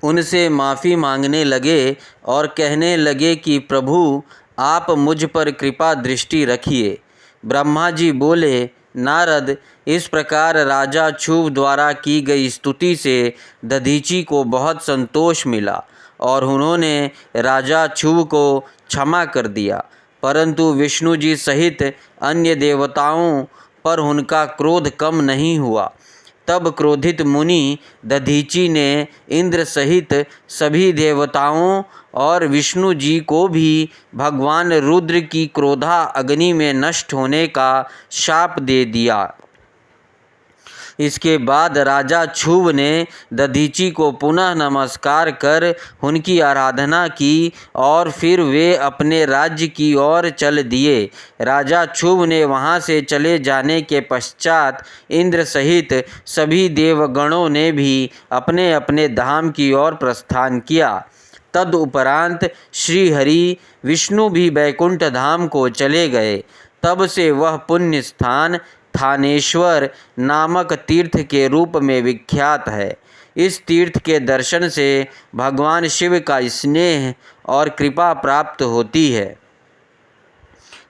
उनसे माफ़ी मांगने लगे और कहने लगे कि प्रभु, आप मुझ पर कृपा दृष्टि रखिए। ब्रह्मा जी बोले, नारद, इस प्रकार राजा क्षुभ द्वारा की गई स्तुति से दधीचि को बहुत संतोष मिला और उन्होंने राजा क्षुभ को क्षमा कर दिया। परंतु विष्णु जी सहित अन्य देवताओं पर उनका क्रोध कम नहीं हुआ। तब क्रोधित मुनि दधीचि ने इंद्र सहित सभी देवताओं और विष्णु जी को भी भगवान रुद्र की क्रोधा अग्नि में नष्ट होने का शाप दे दिया। इसके बाद राजा क्षुभ ने दधीचि को पुनः नमस्कार कर उनकी आराधना की और फिर वे अपने राज्य की ओर चल दिए। राजा क्षुभ ने वहाँ से चले जाने के पश्चात इंद्र सहित सभी देवगणों ने भी अपने अपने धाम की ओर प्रस्थान किया। तदुपरांत श्री हरि विष्णु भी बैकुंठ धाम को चले गए। तब से वह पुण्य स्थान थानेश्वर नामक तीर्थ के रूप में विख्यात है। इस तीर्थ के दर्शन से भगवान शिव का स्नेह और कृपा प्राप्त होती है।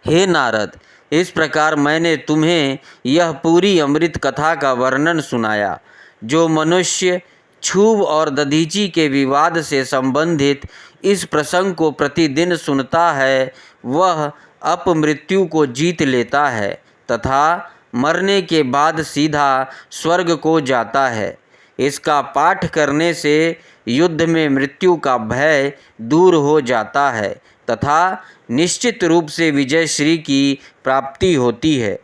हे नारद, इस प्रकार मैंने तुम्हें यह पूरी अमृत कथा का वर्णन सुनाया। जो मनुष्य क्षुभ और दधीचि के विवाद से संबंधित इस प्रसंग को प्रतिदिन सुनता है, वह अपमृत्यु को जीत लेता है तथा मरने के बाद सीधा स्वर्ग को जाता है। इसका पाठ करने से युद्ध में मृत्यु का भय दूर हो जाता है तथा निश्चित रूप से विजय श्री की प्राप्ति होती है।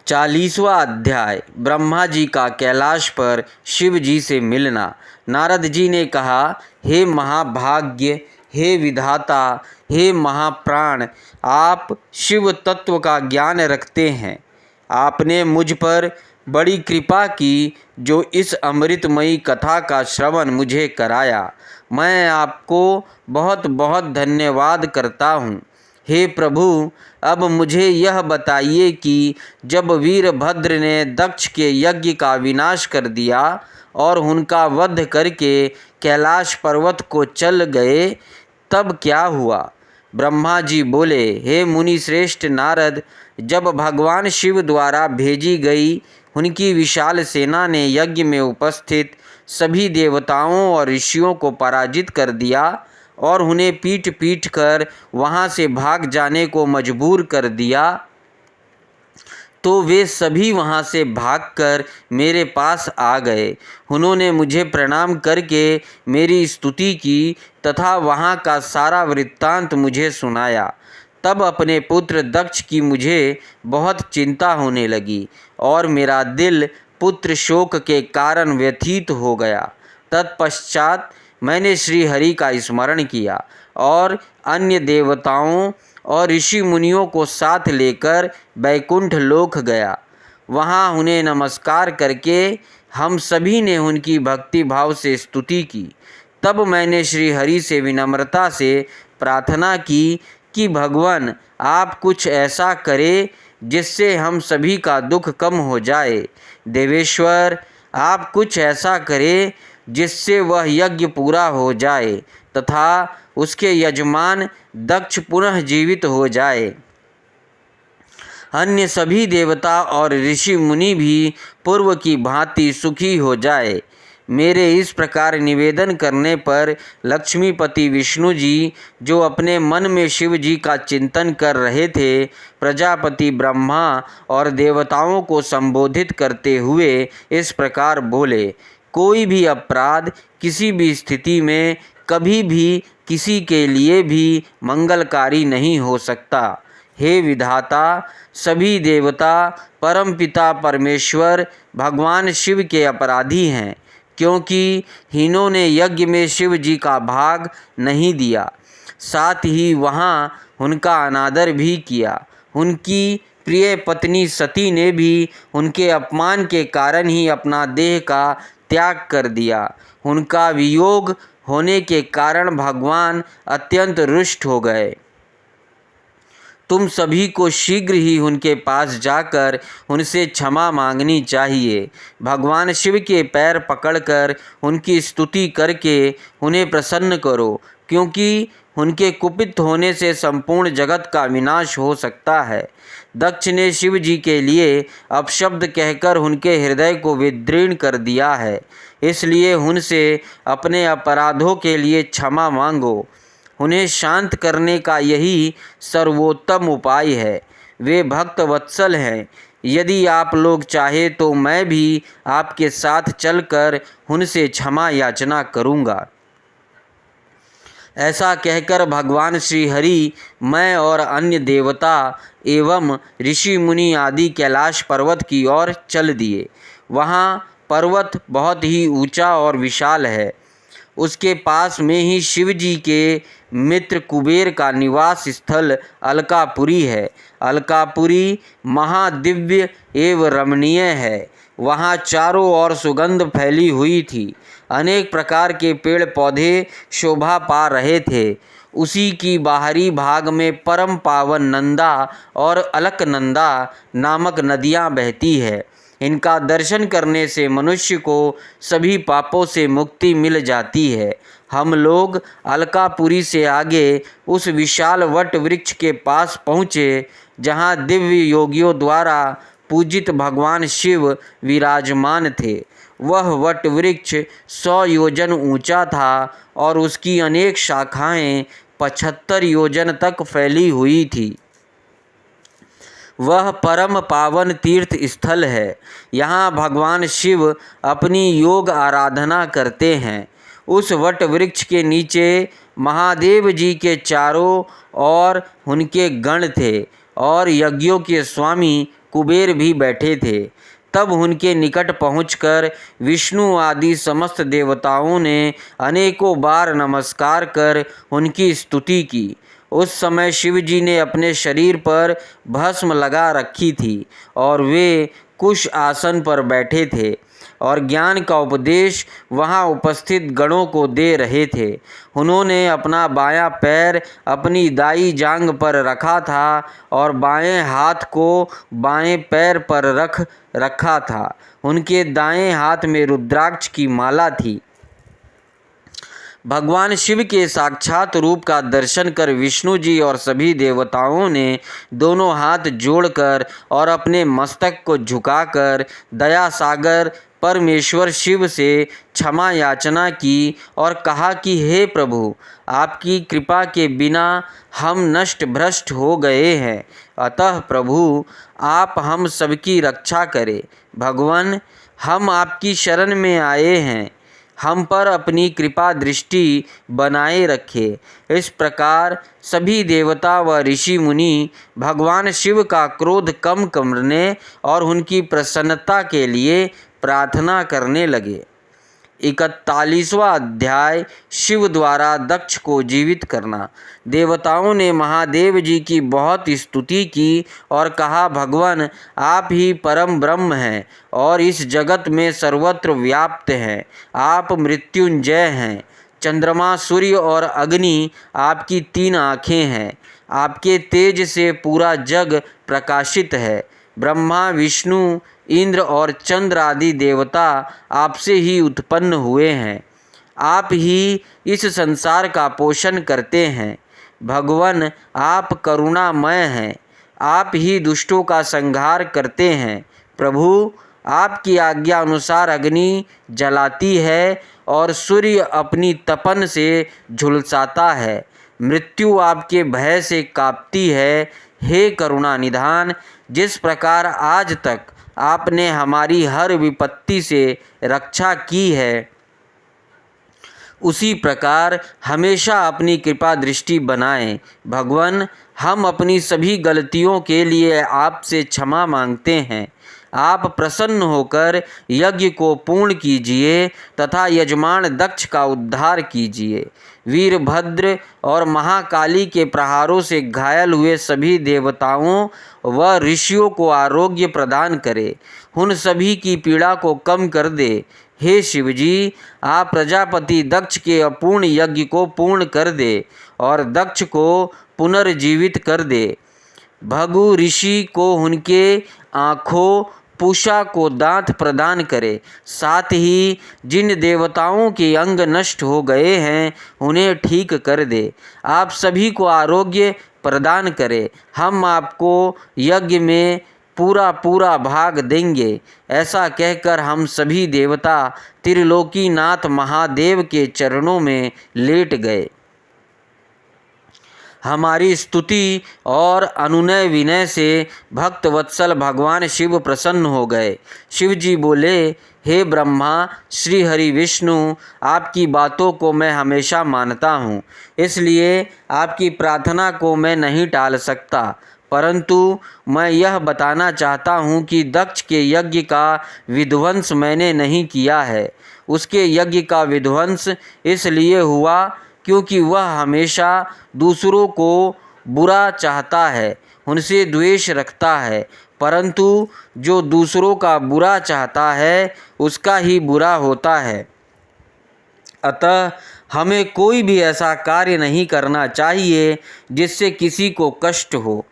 40वां अध्याय ब्रह्मा जी का कैलाश पर शिव जी से मिलना। नारद जी ने कहा, हे महाभाग्य, हे विधाता, हे महाप्राण, आप शिव तत्व का ज्ञान रखते हैं। आपने मुझ पर बड़ी कृपा की जो इस अमृतमयी कथा का श्रवण मुझे कराया। मैं आपको बहुत बहुत धन्यवाद करता हूँ। हे प्रभु, अब मुझे यह बताइए कि जब वीरभद्र ने दक्ष के यज्ञ का विनाश कर दिया और उनका वध करके कैलाश पर्वत को चल गए, तब क्या हुआ? ब्रह्मा जी बोले, हे मुनि श्रेष्ठ नारद, जब भगवान शिव द्वारा भेजी गई उनकी विशाल सेना ने यज्ञ में उपस्थित सभी देवताओं और ऋषियों को पराजित कर दिया और उन्हें पीट पीट कर वहाँ से भाग जाने को मजबूर कर दिया, तो वे सभी वहाँ से भागकर मेरे पास आ गए। उन्होंने मुझे प्रणाम करके मेरी स्तुति की तथा वहाँ का सारा वृत्तांत मुझे सुनाया। तब अपने पुत्र दक्ष की मुझे बहुत चिंता होने लगी और मेरा दिल पुत्र शोक के कारण व्यथित हो गया। तत्पश्चात मैंने श्री हरि का स्मरण किया और अन्य देवताओं और ऋषि मुनियों को साथ लेकर बैकुंठ लोक गया। वहाँ उन्हें नमस्कार करके हम सभी ने उनकी भक्ति भाव से स्तुति की। तब मैंने श्री हरि से विनम्रता से प्रार्थना की कि भगवान, आप कुछ ऐसा करें जिससे हम सभी का दुख कम हो जाए। देवेश्वर, आप कुछ ऐसा करें जिससे वह यज्ञ पूरा हो जाए तथा उसके यजमान दक्ष पुनः जीवित हो जाए। अन्य सभी देवता और ऋषि मुनि भी पूर्व की भांति सुखी हो जाए। मेरे इस प्रकार निवेदन करने पर लक्ष्मीपति विष्णु जी, जो अपने मन में शिव जी का चिंतन कर रहे थे, प्रजापति ब्रह्मा और देवताओं को संबोधित करते हुए इस प्रकार बोले, कोई भी अपराध किसी भी स्थिति में कभी भी किसी के लिए भी मंगलकारी नहीं हो सकता। हे विधाता, सभी देवता परमपिता परमेश्वर भगवान शिव के अपराधी हैं, क्योंकि इन्होंने यज्ञ में शिव जी का भाग नहीं दिया, साथ ही वहाँ उनका अनादर भी किया। उनकी प्रिय पत्नी सती ने भी उनके अपमान के कारण ही अपना देह का त्याग कर दिया। उनका वियोग होने के कारण भगवान अत्यंत रुष्ट हो गए। तुम सभी को शीघ्र ही उनके पास जाकर उनसे क्षमा मांगनी चाहिए। भगवान शिव के पैर पकड़कर उनकी स्तुति करके उन्हें प्रसन्न करो, क्योंकि उनके कुपित होने से संपूर्ण जगत का विनाश हो सकता है। दक्ष ने शिव जी के लिए अपशब्द कहकर उनके हृदय को विदीर्ण कर दिया है, इसलिए उनसे अपने अपराधों के लिए क्षमा मांगो। उन्हें शांत करने का यही सर्वोत्तम उपाय है। वे भक्त वत्सल हैं। यदि आप लोग चाहे तो मैं भी आपके साथ चलकर उनसे क्षमा याचना करूँगा। ऐसा कहकर भगवान श्री हरि, मैं और अन्य देवता एवं ऋषि मुनि आदि कैलाश पर्वत की ओर चल दिए। वहाँ पर्वत बहुत ही ऊंचा और विशाल है। उसके पास में ही शिव जी के मित्र कुबेर का निवास स्थल अलकापुरी है। अलकापुरी महादिव्य एवं रमणीय है। वहाँ चारों ओर सुगंध फैली हुई थी। अनेक प्रकार के पेड़ पौधे शोभा पा रहे थे। उसी की बाहरी भाग में परम पावन नंदा और अलकनंदा नामक नदियाँ बहती है। इनका दर्शन करने से मनुष्य को सभी पापों से मुक्ति मिल जाती है। हम लोग अलकापुरी से आगे उस विशाल वट वृक्ष के पास पहुँचे, जहाँ दिव्य योगियों द्वारा पूजित भगवान शिव विराजमान थे। वह वट वृक्ष 100 योजन ऊंचा था और उसकी अनेक शाखाएं 75 योजन तक फैली हुई थी। वह परम पावन तीर्थ स्थल है। यहाँ भगवान शिव अपनी योग आराधना करते हैं। उस वट वृक्ष के नीचे महादेव जी के चारों ओर उनके गण थे और यज्ञों के स्वामी कुबेर भी बैठे थे। तब उनके निकट पहुंचकर विष्णु आदि समस्त देवताओं ने अनेकों बार नमस्कार कर उनकी स्तुति की। उस समय शिव जी ने अपने शरीर पर भस्म लगा रखी थी और वे कुश आसन पर बैठे थे और ज्ञान का उपदेश वहाँ उपस्थित गणों को दे रहे थे। उन्होंने अपना बायां पैर अपनी दाई जांघ पर रखा था और बाएं हाथ को बाएं पैर पर रखा था। उनके दाएं हाथ में रुद्राक्ष की माला थी। भगवान शिव के साक्षात रूप का दर्शन कर विष्णु जी और सभी देवताओं ने दोनों हाथ जोड़कर और अपने मस्तक को झुकाकर दया सागर परमेश्वर शिव से क्षमा याचना की और कहा कि हे प्रभु, आपकी कृपा के बिना हम नष्ट भ्रष्ट हो गए हैं। अतः प्रभु, आप हम सबकी रक्षा करें। भगवान, हम आपकी शरण में आए हैं। हम पर अपनी कृपा दृष्टि बनाए रखे। इस प्रकार सभी देवता व ऋषि मुनि भगवान शिव का क्रोध कम करने और उनकी प्रसन्नता के लिए प्रार्थना करने लगे। 41वां अध्याय शिव द्वारा दक्ष को जीवित करना। देवताओं ने महादेव जी की बहुत स्तुति की और कहा, भगवान, आप ही परम ब्रह्म हैं और इस जगत में सर्वत्र व्याप्त हैं। आप मृत्युंजय हैं। चंद्रमा, सूर्य और अग्नि आपकी 3 आँखें हैं। आपके तेज से पूरा जग प्रकाशित है। ब्रह्मा, विष्णु, इंद्र और चंद्र आदि देवता आपसे ही उत्पन्न हुए हैं। आप ही इस संसार का पोषण करते हैं। भगवान, आप करुणामय हैं। आप ही दुष्टों का संहार करते हैं। प्रभु, आपकी आज्ञा अनुसार अग्नि जलाती है और सूर्य अपनी तपन से झुलसाता है। मृत्यु आपके भय से कांपती है। हे करुणा निधान, जिस प्रकार आज तक आपने हमारी हर विपत्ति से रक्षा की है, उसी प्रकार हमेशा अपनी कृपा दृष्टि बनाएं। भगवान, हम अपनी सभी गलतियों के लिए आपसे क्षमा मांगते हैं। आप प्रसन्न होकर यज्ञ को पूर्ण कीजिए तथा यजमान दक्ष का उद्धार कीजिए। वीरभद्र और महाकाली के प्रहारों से घायल हुए सभी देवताओं व ऋषियों को आरोग्य प्रदान करे। उन सभी की पीड़ा को कम कर दे। हे शिवजी, आप प्रजापति दक्ष के अपूर्ण यज्ञ को पूर्ण कर दे और दक्ष को पुनर्जीवित कर दे। भृगु ऋषि को उनके आँखों पूषा को दांत प्रदान करे। साथ ही जिन देवताओं के अंग नष्ट हो गए हैं उन्हें ठीक कर दे। आप सभी को आरोग्य प्रदान करे। हम आपको यज्ञ में पूरा पूरा भाग देंगे। ऐसा कहकर हम सभी देवता त्रिलोकीनाथ महादेव के चरणों में लेट गए। हमारी स्तुति और अनुनय विनय से भक्त वत्सल भगवान शिव प्रसन्न हो गए। शिव जी बोले, हे ब्रह्मा, श्री हरि विष्णु, आपकी बातों को मैं हमेशा मानता हूँ, इसलिए आपकी प्रार्थना को मैं नहीं टाल सकता। परंतु मैं यह बताना चाहता हूँ कि दक्ष के यज्ञ का विध्वंस मैंने नहीं किया है। उसके यज्ञ का विध्वंस इसलिए हुआ क्योंकि वह हमेशा दूसरों को बुरा चाहता है, उनसे द्वेष रखता है। परंतु जो दूसरों का बुरा चाहता है उसका ही बुरा होता है। अतः हमें कोई भी ऐसा कार्य नहीं करना चाहिए जिससे किसी को कष्ट हो।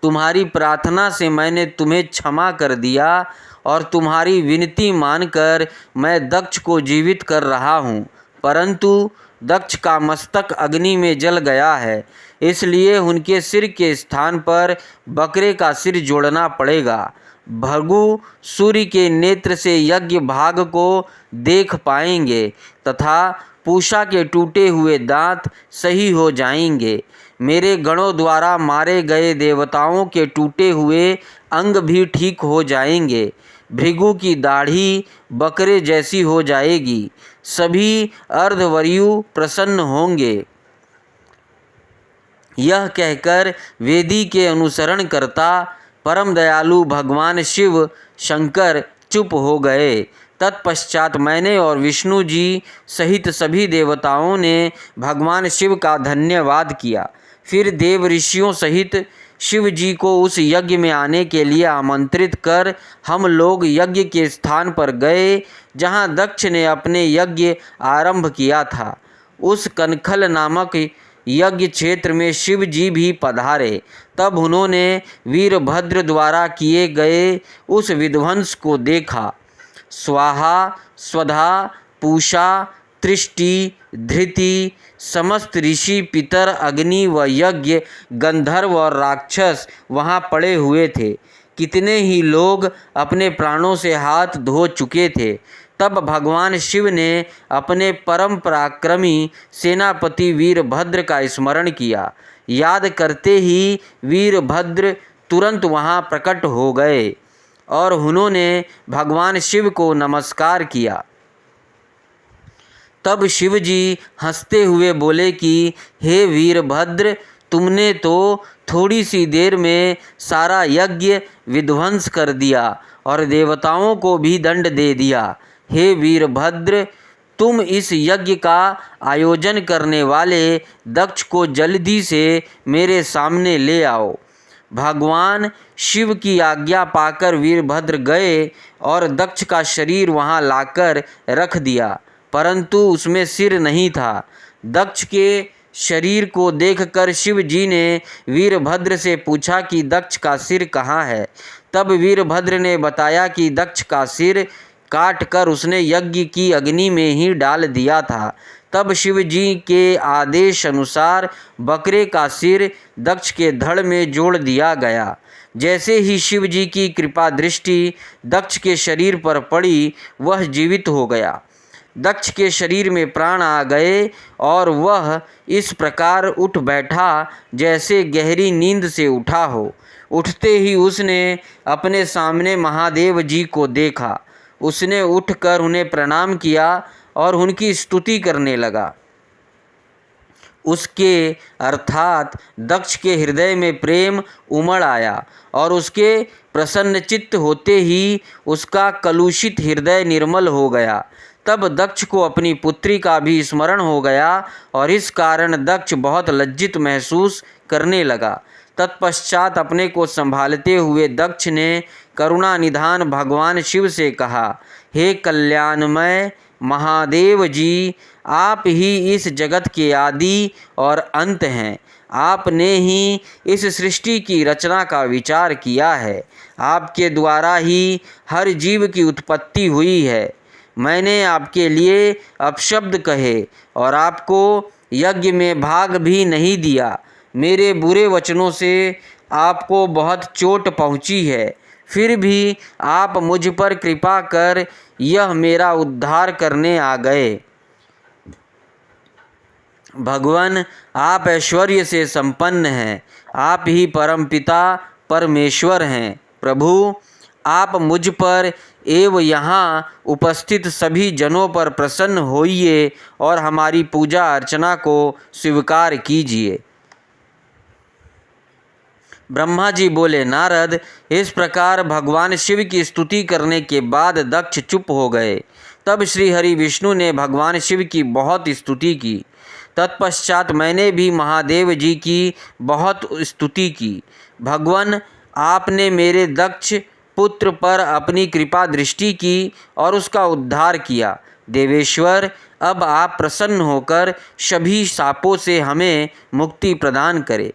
तुम्हारी प्रार्थना से मैंने तुम्हें क्षमा कर दिया और तुम्हारी विनती मानकर मैं दक्ष को जीवित कर रहा हूँ। परंतु दक्ष का मस्तक अग्नि में जल गया है, इसलिए उनके सिर के स्थान पर बकरे का सिर जोड़ना पड़ेगा। भृगु सूर्य के नेत्र से यज्ञ भाग को देख पाएंगे तथा पूषा के टूटे हुए दांत सही हो जाएंगे। मेरे गणों द्वारा मारे गए देवताओं के टूटे हुए अंग भी ठीक हो जाएंगे। भृगु की दाढ़ी बकरे जैसी हो जाएगी। सभी अर्धवर्यु प्रसन्न होंगे। यह कहकर वेदी के अनुसरण करता परम दयालु भगवान शिव शंकर चुप हो गए। तत्पश्चात मैंने और विष्णु जी सहित सभी देवताओं ने भगवान शिव का धन्यवाद किया। फिर देव ऋषियों सहित शिव जी को उस यज्ञ में आने के लिए आमंत्रित कर हम लोग यज्ञ के स्थान पर गए जहाँ दक्ष ने अपने यज्ञ आरंभ किया था। उस कनखल नामक यज्ञ क्षेत्र में शिव जी भी पधारे। तब उन्होंने वीरभद्र द्वारा किए गए उस विध्वंस को देखा। स्वाहा, स्वधा, पूषा, तृष्टि, धृति, समस्त ऋषि, पितर, अग्नि व यज्ञ, गंधर्व और राक्षस वहाँ पड़े हुए थे। कितने ही लोग अपने प्राणों से हाथ धो चुके थे। तब भगवान शिव ने अपने परम पराक्रमी सेनापति वीरभद्र का स्मरण किया। याद करते ही वीरभद्र तुरंत वहाँ प्रकट हो गए और उन्होंने भगवान शिव को नमस्कार किया। तब शिव जी हंसते हुए बोले कि हे वीरभद्र, तुमने तो थोड़ी सी देर में सारा यज्ञ विध्वंस कर दिया और देवताओं को भी दंड दे दिया। हे वीरभद्र, तुम इस यज्ञ का आयोजन करने वाले दक्ष को जल्दी से मेरे सामने ले आओ। भगवान शिव की आज्ञा पाकर वीरभद्र गए और दक्ष का शरीर वहां लाकर रख दिया, परंतु उसमें सिर नहीं था। दक्ष के शरीर को देखकर शिव जी ने वीरभद्र से पूछा कि दक्ष का सिर कहाँ है। तब वीरभद्र ने बताया कि दक्ष का सिर काट कर उसने यज्ञ की अग्नि में ही डाल दिया था। तब शिव जी के आदेश अनुसार बकरे का सिर दक्ष के धड़ में जोड़ दिया गया। जैसे ही शिव जी की कृपा दृष्टि दक्ष के शरीर पर पड़ी, वह जीवित हो गया। दक्ष के शरीर में प्राण आ गए और वह इस प्रकार उठ बैठा जैसे गहरी नींद से उठा हो। उठते ही उसने अपने सामने महादेव जी को देखा। उसने उठकर उन्हें प्रणाम किया और उनकी स्तुति करने लगा। उसके अर्थात दक्ष के हृदय में प्रेम उमड़ आया और उसके प्रसन्नचित्त होते ही उसका कलुषित हृदय निर्मल हो गया। तब दक्ष को अपनी पुत्री का भी स्मरण हो गया और इस कारण दक्ष बहुत लज्जित महसूस करने लगा। तत्पश्चात अपने को संभालते हुए दक्ष ने करुणा निधान भगवान शिव से कहा हे कल्याणमय महादेव जी, आप ही इस जगत के आदि और अंत हैं। आपने ही इस सृष्टि की रचना का विचार किया है। आपके द्वारा ही हर जीव की उत्पत्ति हुई है। मैंने आपके लिए अपशब्द कहे और आपको यज्ञ में भाग भी नहीं दिया। मेरे बुरे वचनों से आपको बहुत चोट पहुंची है, फिर भी आप मुझ पर कृपा कर यह मेरा उद्धार करने आ गए। भगवान, आप ऐश्वर्य से संपन्न हैं। आप ही परमपिता परमेश्वर हैं। प्रभु, आप मुझ पर एवं यहाँ उपस्थित सभी जनों पर प्रसन्न होइए और हमारी पूजा अर्चना को स्वीकार कीजिए। ब्रह्मा जी बोले, नारद, इस प्रकार भगवान शिव की स्तुति करने के बाद दक्ष चुप हो गए। तब श्री हरि विष्णु ने भगवान शिव की बहुत स्तुति की। तत्पश्चात मैंने भी महादेव जी की बहुत स्तुति की। भगवान, आपने मेरे दक्ष पुत्र पर अपनी कृपा दृष्टि की और उसका उद्धार किया। देवेश्वर, अब आप प्रसन्न होकर सभी शापों से हमें मुक्ति प्रदान करें।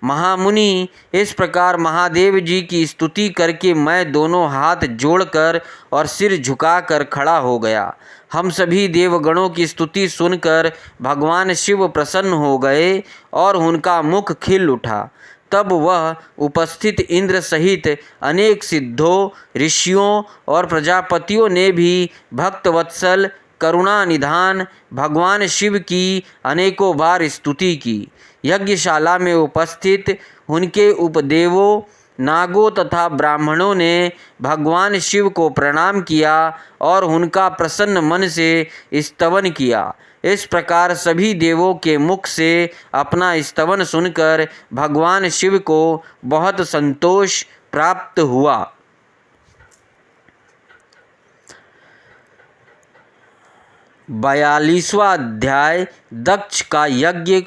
महामुनि, इस प्रकार महादेव जी की स्तुति करके मैं दोनों हाथ जोड़कर और सिर झुकाकर खड़ा हो गया। हम सभी देवगणों की स्तुति सुनकर भगवान शिव प्रसन्न हो गए और उनका मुख खिल उठा। तब वह उपस्थित इंद्र सहित अनेक सिद्धों, ऋषियों और प्रजापतियों ने भी भक्तवत्सल करुणा निधान भगवान शिव की अनेकों बार स्तुति की। यज्ञशाला में उपस्थित उनके उपदेवों, नागों तथा ब्राह्मणों ने भगवान शिव को प्रणाम किया और उनका प्रसन्न मन से स्तवन किया। इस प्रकार सभी देवों के मुख से अपना स्तवन सुनकर भगवान शिव को बहुत संतोष प्राप्त हुआ। 42वां अध्याय, दक्ष का यज्ञ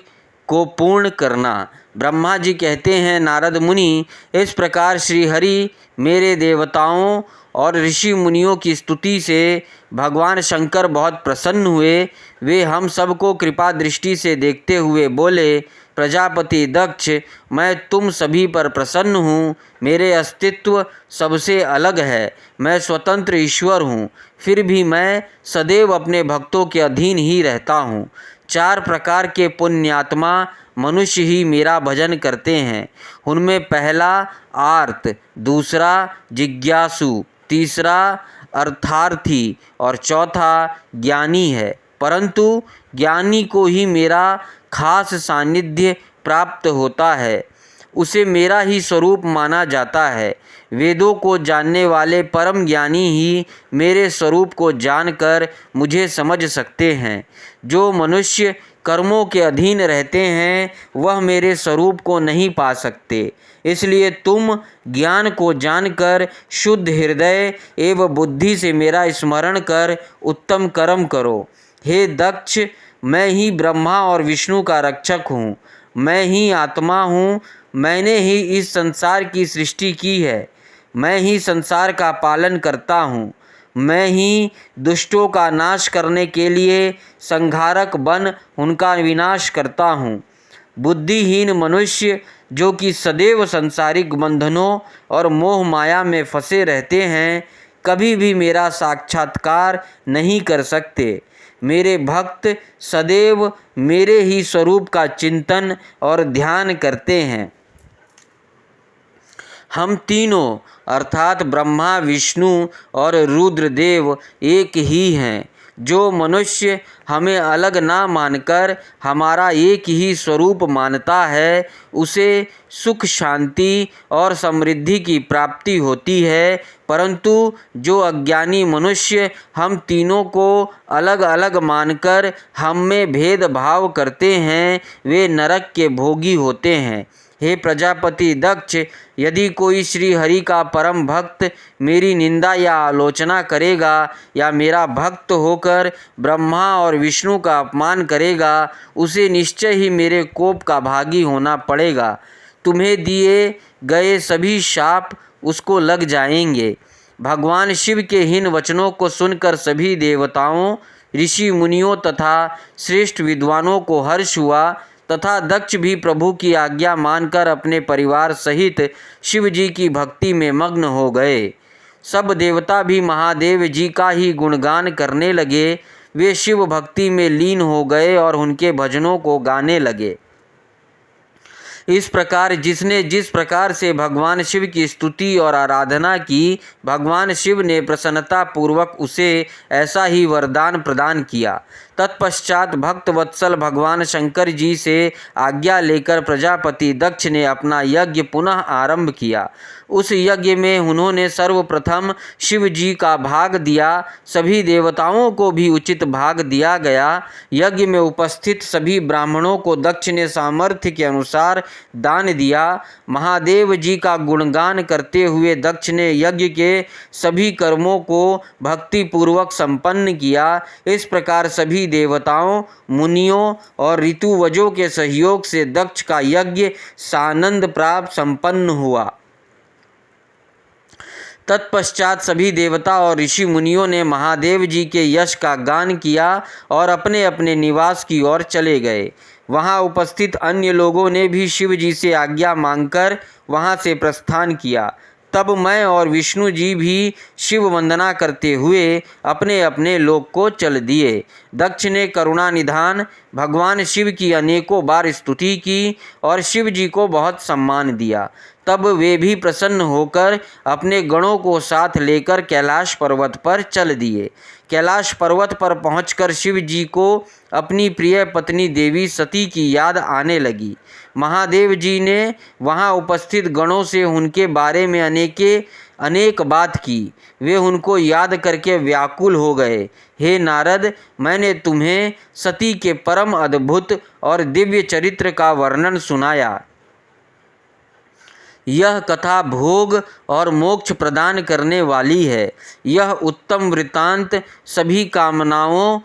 को पूर्ण करना। ब्रह्मा जी कहते हैं, नारद मुनि, इस प्रकार श्री हरि मेरे देवताओं और ऋषि मुनियों की स्तुति से भगवान शंकर बहुत प्रसन्न हुए। वे हम सबको कृपा दृष्टि से देखते हुए बोले, प्रजापति दक्ष, मैं तुम सभी पर प्रसन्न हूँ। मेरे अस्तित्व सबसे अलग है। मैं स्वतंत्र ईश्वर हूँ, फिर भी मैं सदैव अपने भक्तों के अधीन ही रहता हूँ। 4 प्रकार के पुण्यात्मा मनुष्य ही मेरा भजन करते हैं। उनमें पहला आर्त, दूसरा जिज्ञासु, तीसरा अर्थार्थी और चौथा ज्ञानी है। परंतु ज्ञानी को ही मेरा खास सानिध्य प्राप्त होता है, उसे मेरा ही स्वरूप माना जाता है। वेदों को जानने वाले परम ज्ञानी ही मेरे स्वरूप को जानकर मुझे समझ सकते हैं। जो मनुष्य कर्मों के अधीन रहते हैं वह मेरे स्वरूप को नहीं पा सकते। इसलिए तुम ज्ञान को जानकर शुद्ध हृदय एवं बुद्धि से मेरा स्मरण कर उत्तम कर्म करो। हे दक्ष, मैं ही ब्रह्मा और विष्णु का रक्षक हूँ। मैं ही आत्मा हूँ। मैंने ही इस संसार की सृष्टि की है। मैं ही संसार का पालन करता हूँ। मैं ही दुष्टों का नाश करने के लिए संहारक बन उनका विनाश करता हूँ। बुद्धिहीन मनुष्य जो कि सदैव सांसारिक बंधनों और मोह माया में फंसे रहते हैं, कभी भी मेरा साक्षात्कार नहीं कर सकते। मेरे भक्त सदैव मेरे ही स्वरूप का चिंतन और ध्यान करते हैं। हम तीनों अर्थात ब्रह्मा, विष्णु और रुद्रदेव एक ही हैं। जो मनुष्य हमें अलग ना मानकर हमारा एक ही स्वरूप मानता है, उसे सुख, शांति और समृद्धि की प्राप्ति होती है। परंतु जो अज्ञानी मनुष्य हम तीनों को अलग अलग मानकर हम में भेदभाव करते हैं, वे नरक के भोगी होते हैं। हे प्रजापति दक्ष, यदि कोई श्री हरि का परम भक्त मेरी निंदा या आलोचना करेगा या मेरा भक्त होकर ब्रह्मा और विष्णु का अपमान करेगा, उसे निश्चय ही मेरे कोप का भागी होना पड़ेगा। तुम्हें दिए गए सभी शाप उसको लग जाएंगे। भगवान शिव के इन वचनों को सुनकर सभी देवताओं, ऋषि मुनियों तथा श्रेष्ठ विद्वानों को हर्ष हुआ तथा दक्ष भी प्रभु की आज्ञा मानकर अपने परिवार सहित शिव जी की भक्ति में मग्न हो गए। सब देवता भी महादेव जी का ही गुणगान करने लगे। वे शिव भक्ति में लीन हो गए और उनके भजनों को गाने लगे। इस प्रकार जिसने जिस प्रकार से भगवान शिव की स्तुति और आराधना की, भगवान शिव ने प्रसन्नता पूर्वक उसे ऐसा ही वरदान प्रदान किया। तत्पश्चात भक्त वत्सल भगवान शंकर जी से आज्ञा लेकर प्रजापति दक्ष ने अपना यज्ञ पुनः आरंभ किया। उस यज्ञ में उन्होंने सर्वप्रथम शिव जी का भाग दिया। सभी देवताओं को भी उचित भाग दिया गया। यज्ञ में उपस्थित सभी ब्राह्मणों को दक्ष ने सामर्थ्य के अनुसार दान दिया। महादेव जी का गुणगान करते हुए दक्ष ने यज्ञ के सभी कर्मों को भक्तिपूर्वक संपन्न किया। इस प्रकार सभी देवताओं, मुनियों और ऋतुवजों के सहयोग से दक्ष का यज्ञ सानंद प्राप्त संपन्न हुआ। तत्पश्चात सभी देवता और ऋषि मुनियों ने महादेव जी के यश का गान किया और अपने अपने निवास की ओर चले गए। वहां उपस्थित अन्य लोगों ने भी शिव जी से आज्ञा मांगकर वहां से प्रस्थान किया। तब मैं और विष्णु जी भी शिव वंदना करते हुए अपने अपने लोक को चल दिए। दक्ष ने करुणा निधान भगवान शिव की अनेकों बार स्तुति की और शिव जी को बहुत सम्मान दिया। तब वे भी प्रसन्न होकर अपने गणों को साथ लेकर कैलाश पर्वत पर चल दिए। कैलाश पर्वत पर पहुंचकर शिव जी को अपनी प्रिय पत्नी देवी सती की याद आने लगी। महादेव जी ने वहां उपस्थित गणों से उनके बारे में अनेक बात की। वे उनको याद करके व्याकुल हो गए। हे नारद, मैंने तुम्हें सती के परम अद्भुत और दिव्य चरित्र का वर्णन सुनाया। यह कथा भोग और मोक्ष प्रदान करने वाली है। यह उत्तम वृत्तांत सभी कामनाओं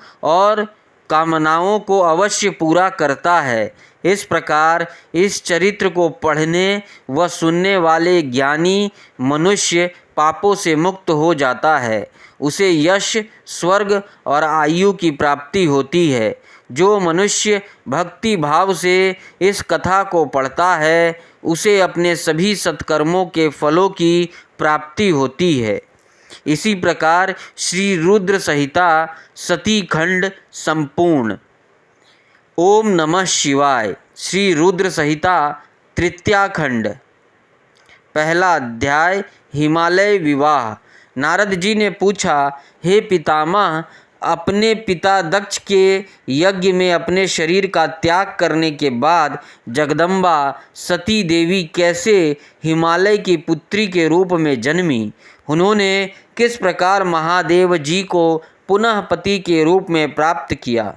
को अवश्य पूरा करता है। इस प्रकार इस चरित्र को पढ़ने व सुनने वाले ज्ञानी मनुष्य पापों से मुक्त हो जाता है। उसे यश, स्वर्ग और आयु की प्राप्ति होती है। जो मनुष्य भक्ति भाव से इस कथा को पढ़ता है, उसे अपने सभी सत्कर्मों के फलों की प्राप्ति होती है। इसी प्रकार श्री रुद्र संहिता सती खंड संपूर्ण। ओम नमः शिवाय। श्री रुद्र संहिता तृतीया खंड। पहला अध्याय, हिमालय विवाह। नारद जी ने पूछा, हे पितामह, अपने पिता दक्ष के यज्ञ में अपने शरीर का त्याग करने के बाद जगदम्बा सती देवी कैसे हिमालय की पुत्री के रूप में जन्मी? उन्होंने किस प्रकार महादेव जी को पुनः पति के रूप में प्राप्त किया?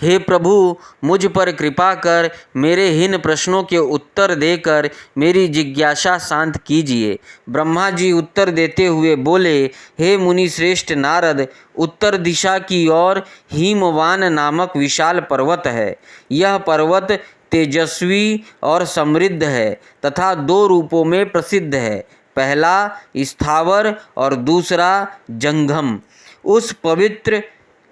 हे प्रभु, मुझ पर कृपा कर मेरे इन प्रश्नों के उत्तर देकर मेरी जिज्ञासा शांत कीजिए। ब्रह्मा जी उत्तर देते हुए बोले, हे मुनि श्रेष्ठ नारद, उत्तर दिशा की ओर हिमवान नामक विशाल पर्वत है। यह पर्वत तेजस्वी और समृद्ध है तथा दो रूपों में प्रसिद्ध है। पहला स्थावर और दूसरा जंगम।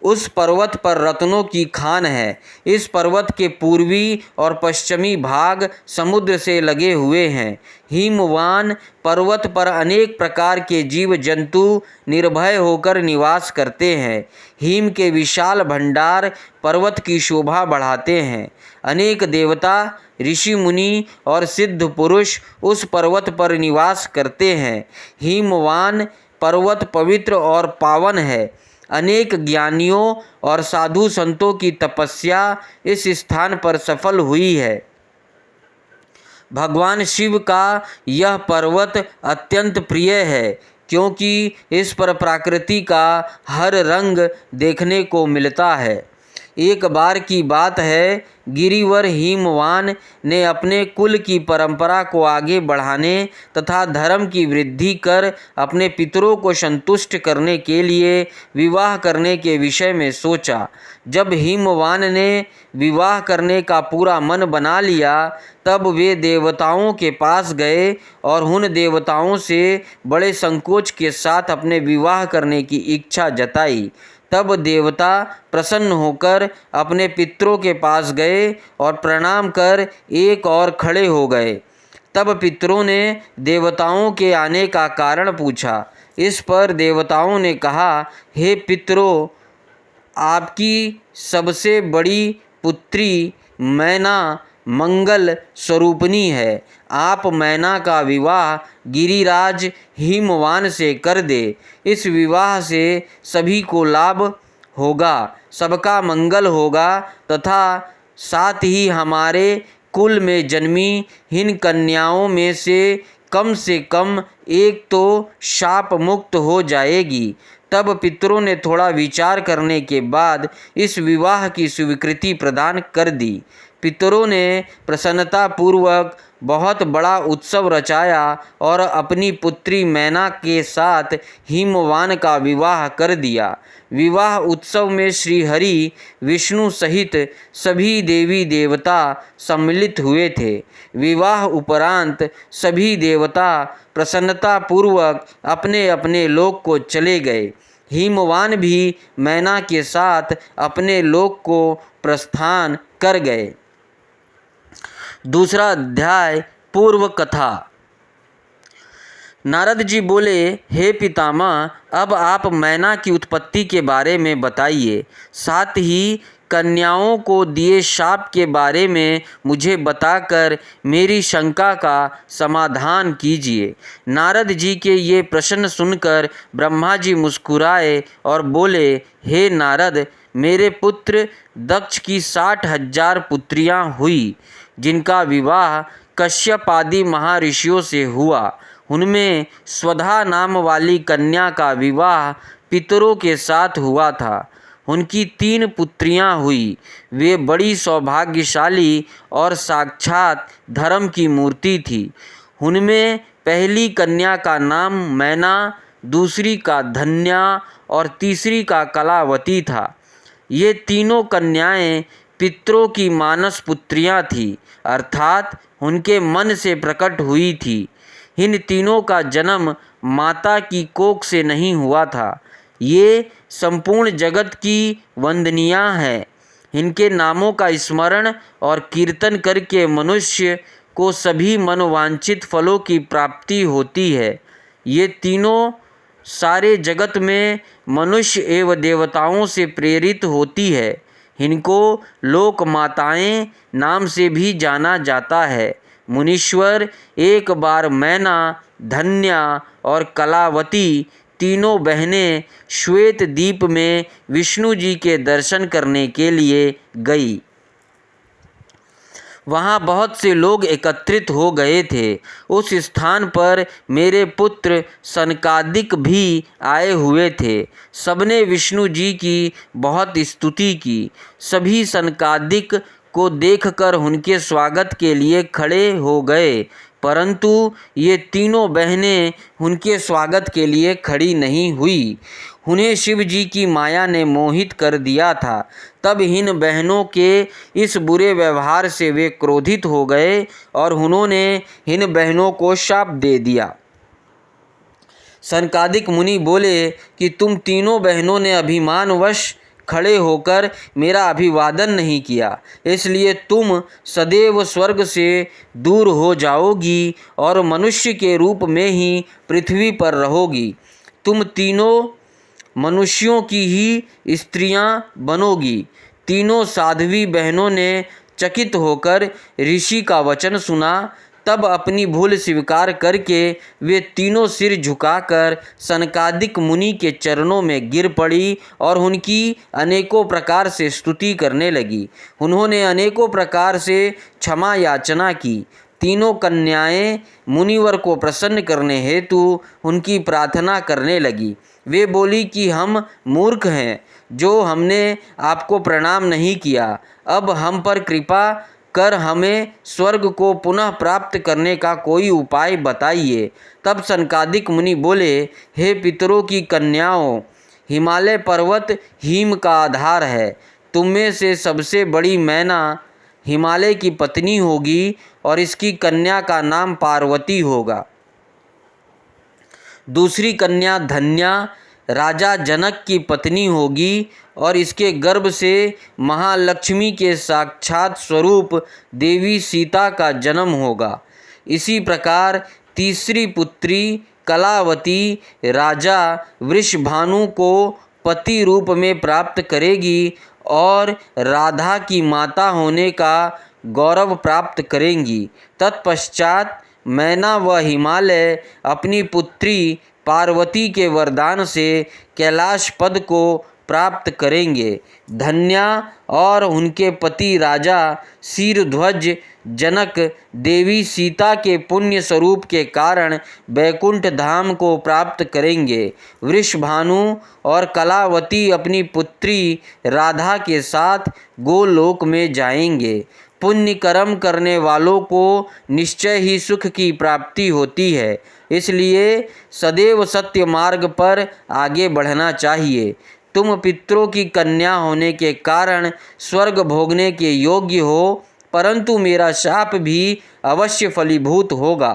उस पर्वत पर रत्नों की खान है। इस पर्वत के पूर्वी और पश्चिमी भाग समुद्र से लगे हुए हैं। हिमवान पर्वत पर अनेक प्रकार के जीव जंतु निर्भय होकर निवास करते हैं। हिम के विशाल भंडार पर्वत की शोभा बढ़ाते हैं। अनेक देवता, ऋषि मुनि और सिद्ध पुरुष उस पर्वत पर निवास करते हैं। हिमवान पर्वत पवित्र और पावन है। अनेक ज्ञानियों और साधु संतों की तपस्या इस स्थान पर सफल हुई है। भगवान शिव का यह पर्वत अत्यंत प्रिय है, क्योंकि इस पर प्रकृति का हर रंग देखने को मिलता है। एक बार की बात है गिरिवर हिमवान ने अपने कुल की परंपरा को आगे बढ़ाने तथा धर्म की वृद्धि कर अपने पितरों को संतुष्ट करने के लिए विवाह करने के विषय में सोचा। जब हिमवान ने विवाह करने का पूरा मन बना लिया तब वे देवताओं के पास गए और उन देवताओं से बड़े संकोच के साथ अपने विवाह करने की इच्छा जताई। तब देवता प्रसन्न होकर अपने पितरों के पास गए और प्रणाम कर एक और खड़े हो गए। तब पितरों ने देवताओं के आने का कारण पूछा। इस पर देवताओं ने कहा, हे पितरों, आपकी सबसे बड़ी पुत्री मैना मंगल स्वरूपिणी है। आप मैना का विवाह गिरिराज हिमवान से कर दे। इस विवाह से सभी को लाभ होगा, सबका मंगल होगा तथा साथ ही हमारे कुल में जन्मी इन कन्याओं में से कम एक तो शाप मुक्त हो जाएगी। तब पितरों ने थोड़ा विचार करने के बाद इस विवाह की स्वीकृति प्रदान कर दी। पितरों ने प्रसन्नतापूर्वक बहुत बड़ा उत्सव रचाया और अपनी पुत्री मैना के साथ हिमवान का विवाह कर दिया। विवाह उत्सव में श्री हरि विष्णु सहित सभी देवी देवता सम्मिलित हुए थे। विवाह उपरांत सभी देवता प्रसन्नतापूर्वक अपने अपने लोक को चले गए। हिमवान भी मैना के साथ अपने लोक को प्रस्थान कर गए। दूसरा अध्याय पूर्व कथा। नारद जी बोले, हे पितामह, अब आप मैना की उत्पत्ति के बारे में बताइए, साथ ही कन्याओं को दिए शाप के बारे में मुझे बताकर मेरी शंका का समाधान कीजिए। नारद जी के ये प्रश्न सुनकर ब्रह्मा जी मुस्कुराए और बोले, हे नारद, मेरे पुत्र दक्ष की 60,000 पुत्रियां हुई, जिनका विवाह कश्यप आदि महर्षियों से हुआ। उनमें स्वधा नाम वाली कन्या का विवाह पितरों के साथ हुआ था। उनकी 3 पुत्रियां हुई। वे बड़ी सौभाग्यशाली और साक्षात धर्म की मूर्ति थी। उनमें पहली कन्या का नाम मैना, दूसरी का धन्या और तीसरी का कलावती था। ये तीनों कन्याएं पितरों की मानस पुत्रियां थीं, अर्थात उनके मन से प्रकट हुई थी। इन तीनों का जन्म माता की कोख से नहीं हुआ था। ये संपूर्ण जगत की वंदनिया है। इनके नामों का स्मरण और कीर्तन करके मनुष्य को सभी मनोवांछित फलों की प्राप्ति होती है। ये तीनों सारे जगत में मनुष्य एवं देवताओं से प्रेरित होती है। इनको लोक माताएं नाम से भी जाना जाता है। मुनीश्वर एक बार मैना, धन्या और कलावती तीनों बहनें श्वेत द्वीप में विष्णु जी के दर्शन करने के लिए गई। वहाँ बहुत से लोग एकत्रित हो गए थे। उस स्थान पर मेरे पुत्र सनकादिक भी आए हुए थे। सबने विष्णु जी की बहुत स्तुति की। सभी सनकादिक को देखकर उनके स्वागत के लिए खड़े हो गए, परंतु ये तीनों बहनें उनके स्वागत के लिए खड़ी नहीं हुई। उन्हें शिव जी की माया ने मोहित कर दिया था। तब इन बहनों के इस बुरे व्यवहार से वे क्रोधित हो गए और उन्होंने इन बहनों को शाप दे दिया। सनकादिक मुनि बोले कि तुम तीनों बहनों ने अभिमानवश खड़े होकर मेरा अभिवादन नहीं किया, इसलिए तुम सदैव स्वर्ग से दूर हो जाओगी और मनुष्य के रूप में ही पृथ्वी पर रहोगी। तुम तीनों मनुष्यों की ही स्त्रियां बनोगी। तीनों साध्वी बहनों ने चकित होकर ऋषि का वचन सुना। तब अपनी भूल स्वीकार करके वे तीनों सिर झुकाकर सनकादिक मुनि के चरणों में गिर पड़ी और उनकी अनेकों प्रकार से स्तुति करने लगी। उन्होंने अनेकों प्रकार से क्षमा याचना की। तीनों कन्याएं मुनिवर को प्रसन्न करने हेतु उनकी प्रार्थना करने लगी। वे बोली कि हम मूर्ख हैं जो हमने आपको प्रणाम नहीं किया। अब हम पर कृपा कर हमें स्वर्ग को पुनः प्राप्त करने का कोई उपाय बताइए। तब सनकादिक मुनि बोले, हे पितरों की कन्याओं, हिमालय पर्वत हिम का आधार है। तुम में से सबसे बड़ी मैना हिमालय की पत्नी होगी और इसकी कन्या का नाम पार्वती होगा। दूसरी कन्या धन्या राजा जनक की पत्नी होगी और इसके गर्भ से महालक्ष्मी के साक्षात स्वरूप देवी सीता का जन्म होगा। इसी प्रकार तीसरी पुत्री कलावती राजा वृषभानु को पति रूप में प्राप्त करेगी और राधा की माता होने का गौरव प्राप्त करेंगी। तत्पश्चात मैना व हिमालय अपनी पुत्री पार्वती के वरदान से कैलाश पद को प्राप्त करेंगे। धन्या और उनके पति राजा शीरध्वज जनक देवी सीता के पुण्य स्वरूप के कारण बैकुंठ धाम को प्राप्त करेंगे। वृषभानु और कलावती अपनी पुत्री राधा के साथ गोलोक में जाएंगे। पुण्य कर्म करने वालों को निश्चय ही सुख की प्राप्ति होती है, इसलिए सदैव सत्य मार्ग पर आगे बढ़ना चाहिए। तुम पितरों की कन्या होने के कारण स्वर्ग भोगने के योग्य हो, परंतु मेरा शाप भी अवश्य फलीभूत होगा।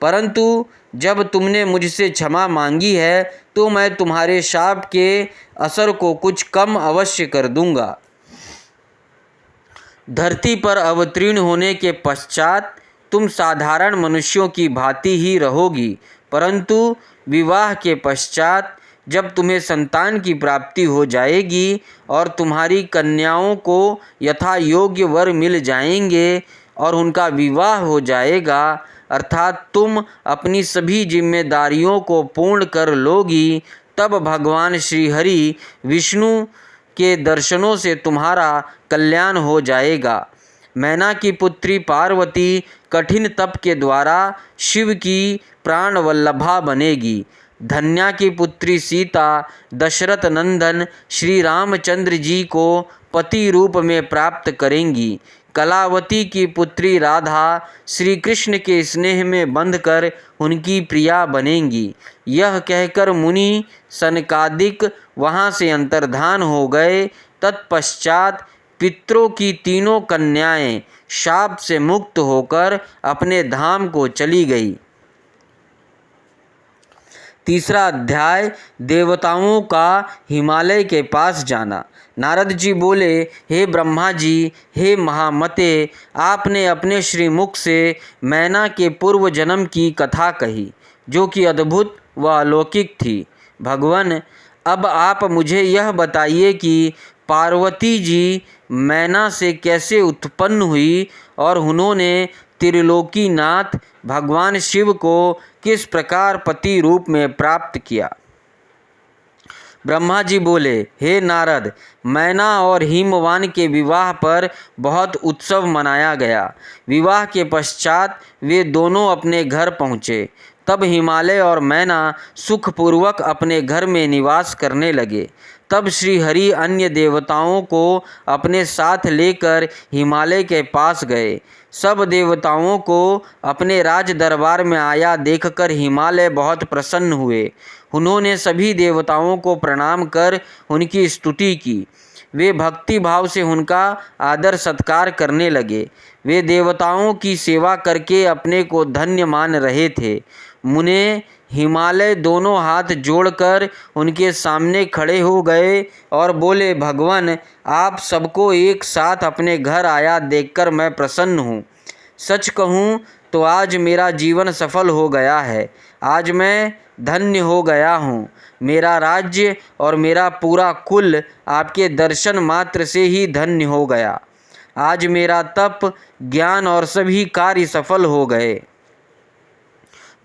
परंतु जब तुमने मुझसे क्षमा मांगी है तो मैं तुम्हारे शाप के असर को कुछ कम अवश्य कर दूंगा। धरती पर अवतीर्ण होने के पश्चात तुम साधारण मनुष्यों की भांति ही रहोगी, परंतु विवाह के पश्चात जब तुम्हें संतान की प्राप्ति हो जाएगी और तुम्हारी कन्याओं को यथा योग्य वर मिल जाएंगे और उनका विवाह हो जाएगा, अर्थात तुम अपनी सभी जिम्मेदारियों को पूर्ण कर लोगी, तब भगवान श्री हरि विष्णु के दर्शनों से तुम्हारा कल्याण हो जाएगा। मैना की पुत्री पार्वती कठिन तप के द्वारा शिव की प्राण वल्लभा बनेगी। धन्या की पुत्री सीता दशरथ नंदन श्री रामचंद्र जी को पति रूप में प्राप्त करेंगी। कलावती की पुत्री राधा श्री कृष्ण के स्नेह में बंधकर उनकी प्रिया बनेंगी। यह कहकर मुनि सनकादिक वहाँ से अंतर्धान हो गए। तत्पश्चात पितरों की तीनों कन्याएं शाप से मुक्त होकर अपने धाम को चली गई। तीसरा अध्याय देवताओं का हिमालय के पास जाना। नारद जी बोले, हे ब्रह्मा जी, हे महामते, आपने अपने श्रीमुख से मैना के पूर्व जन्म की कथा कही जो कि अद्भुत व अलौकिक थी। भगवान, अब आप मुझे यह बताइए कि पार्वती जी मैना से कैसे उत्पन्न हुई और उन्होंने त्रिलोकीनाथ भगवान शिव को किस प्रकार पति रूप में प्राप्त किया। ब्रह्मा जी बोले, हे नारद, मैना और हिमवान के विवाह पर बहुत उत्सव मनाया गया। विवाह के पश्चात वे दोनों अपने घर पहुँचे। तब हिमालय और मैना सुखपूर्वक अपने घर में निवास करने लगे। तब श्री हरि अन्य देवताओं को अपने साथ लेकर हिमालय के पास गए। सब देवताओं को अपने राज दरबार में आया देखकर हिमालय बहुत प्रसन्न हुए। उन्होंने सभी देवताओं को प्रणाम कर उनकी स्तुति की। वे भक्ति भाव से उनका आदर सत्कार करने लगे। वे देवताओं की सेवा करके अपने को धन्य मान रहे थे। मुने हिमालय दोनों हाथ जोड़कर उनके सामने खड़े हो गए और बोले, भगवान, आप सबको एक साथ अपने घर आया देखकर मैं प्रसन्न हूँ। सच कहूँ तो आज मेरा जीवन सफल हो गया है। आज मैं धन्य हो गया हूँ। मेरा राज्य और मेरा पूरा कुल आपके दर्शन मात्र से ही धन्य हो गया। आज मेरा तप, ज्ञान और सभी कार्य सफल हो गए।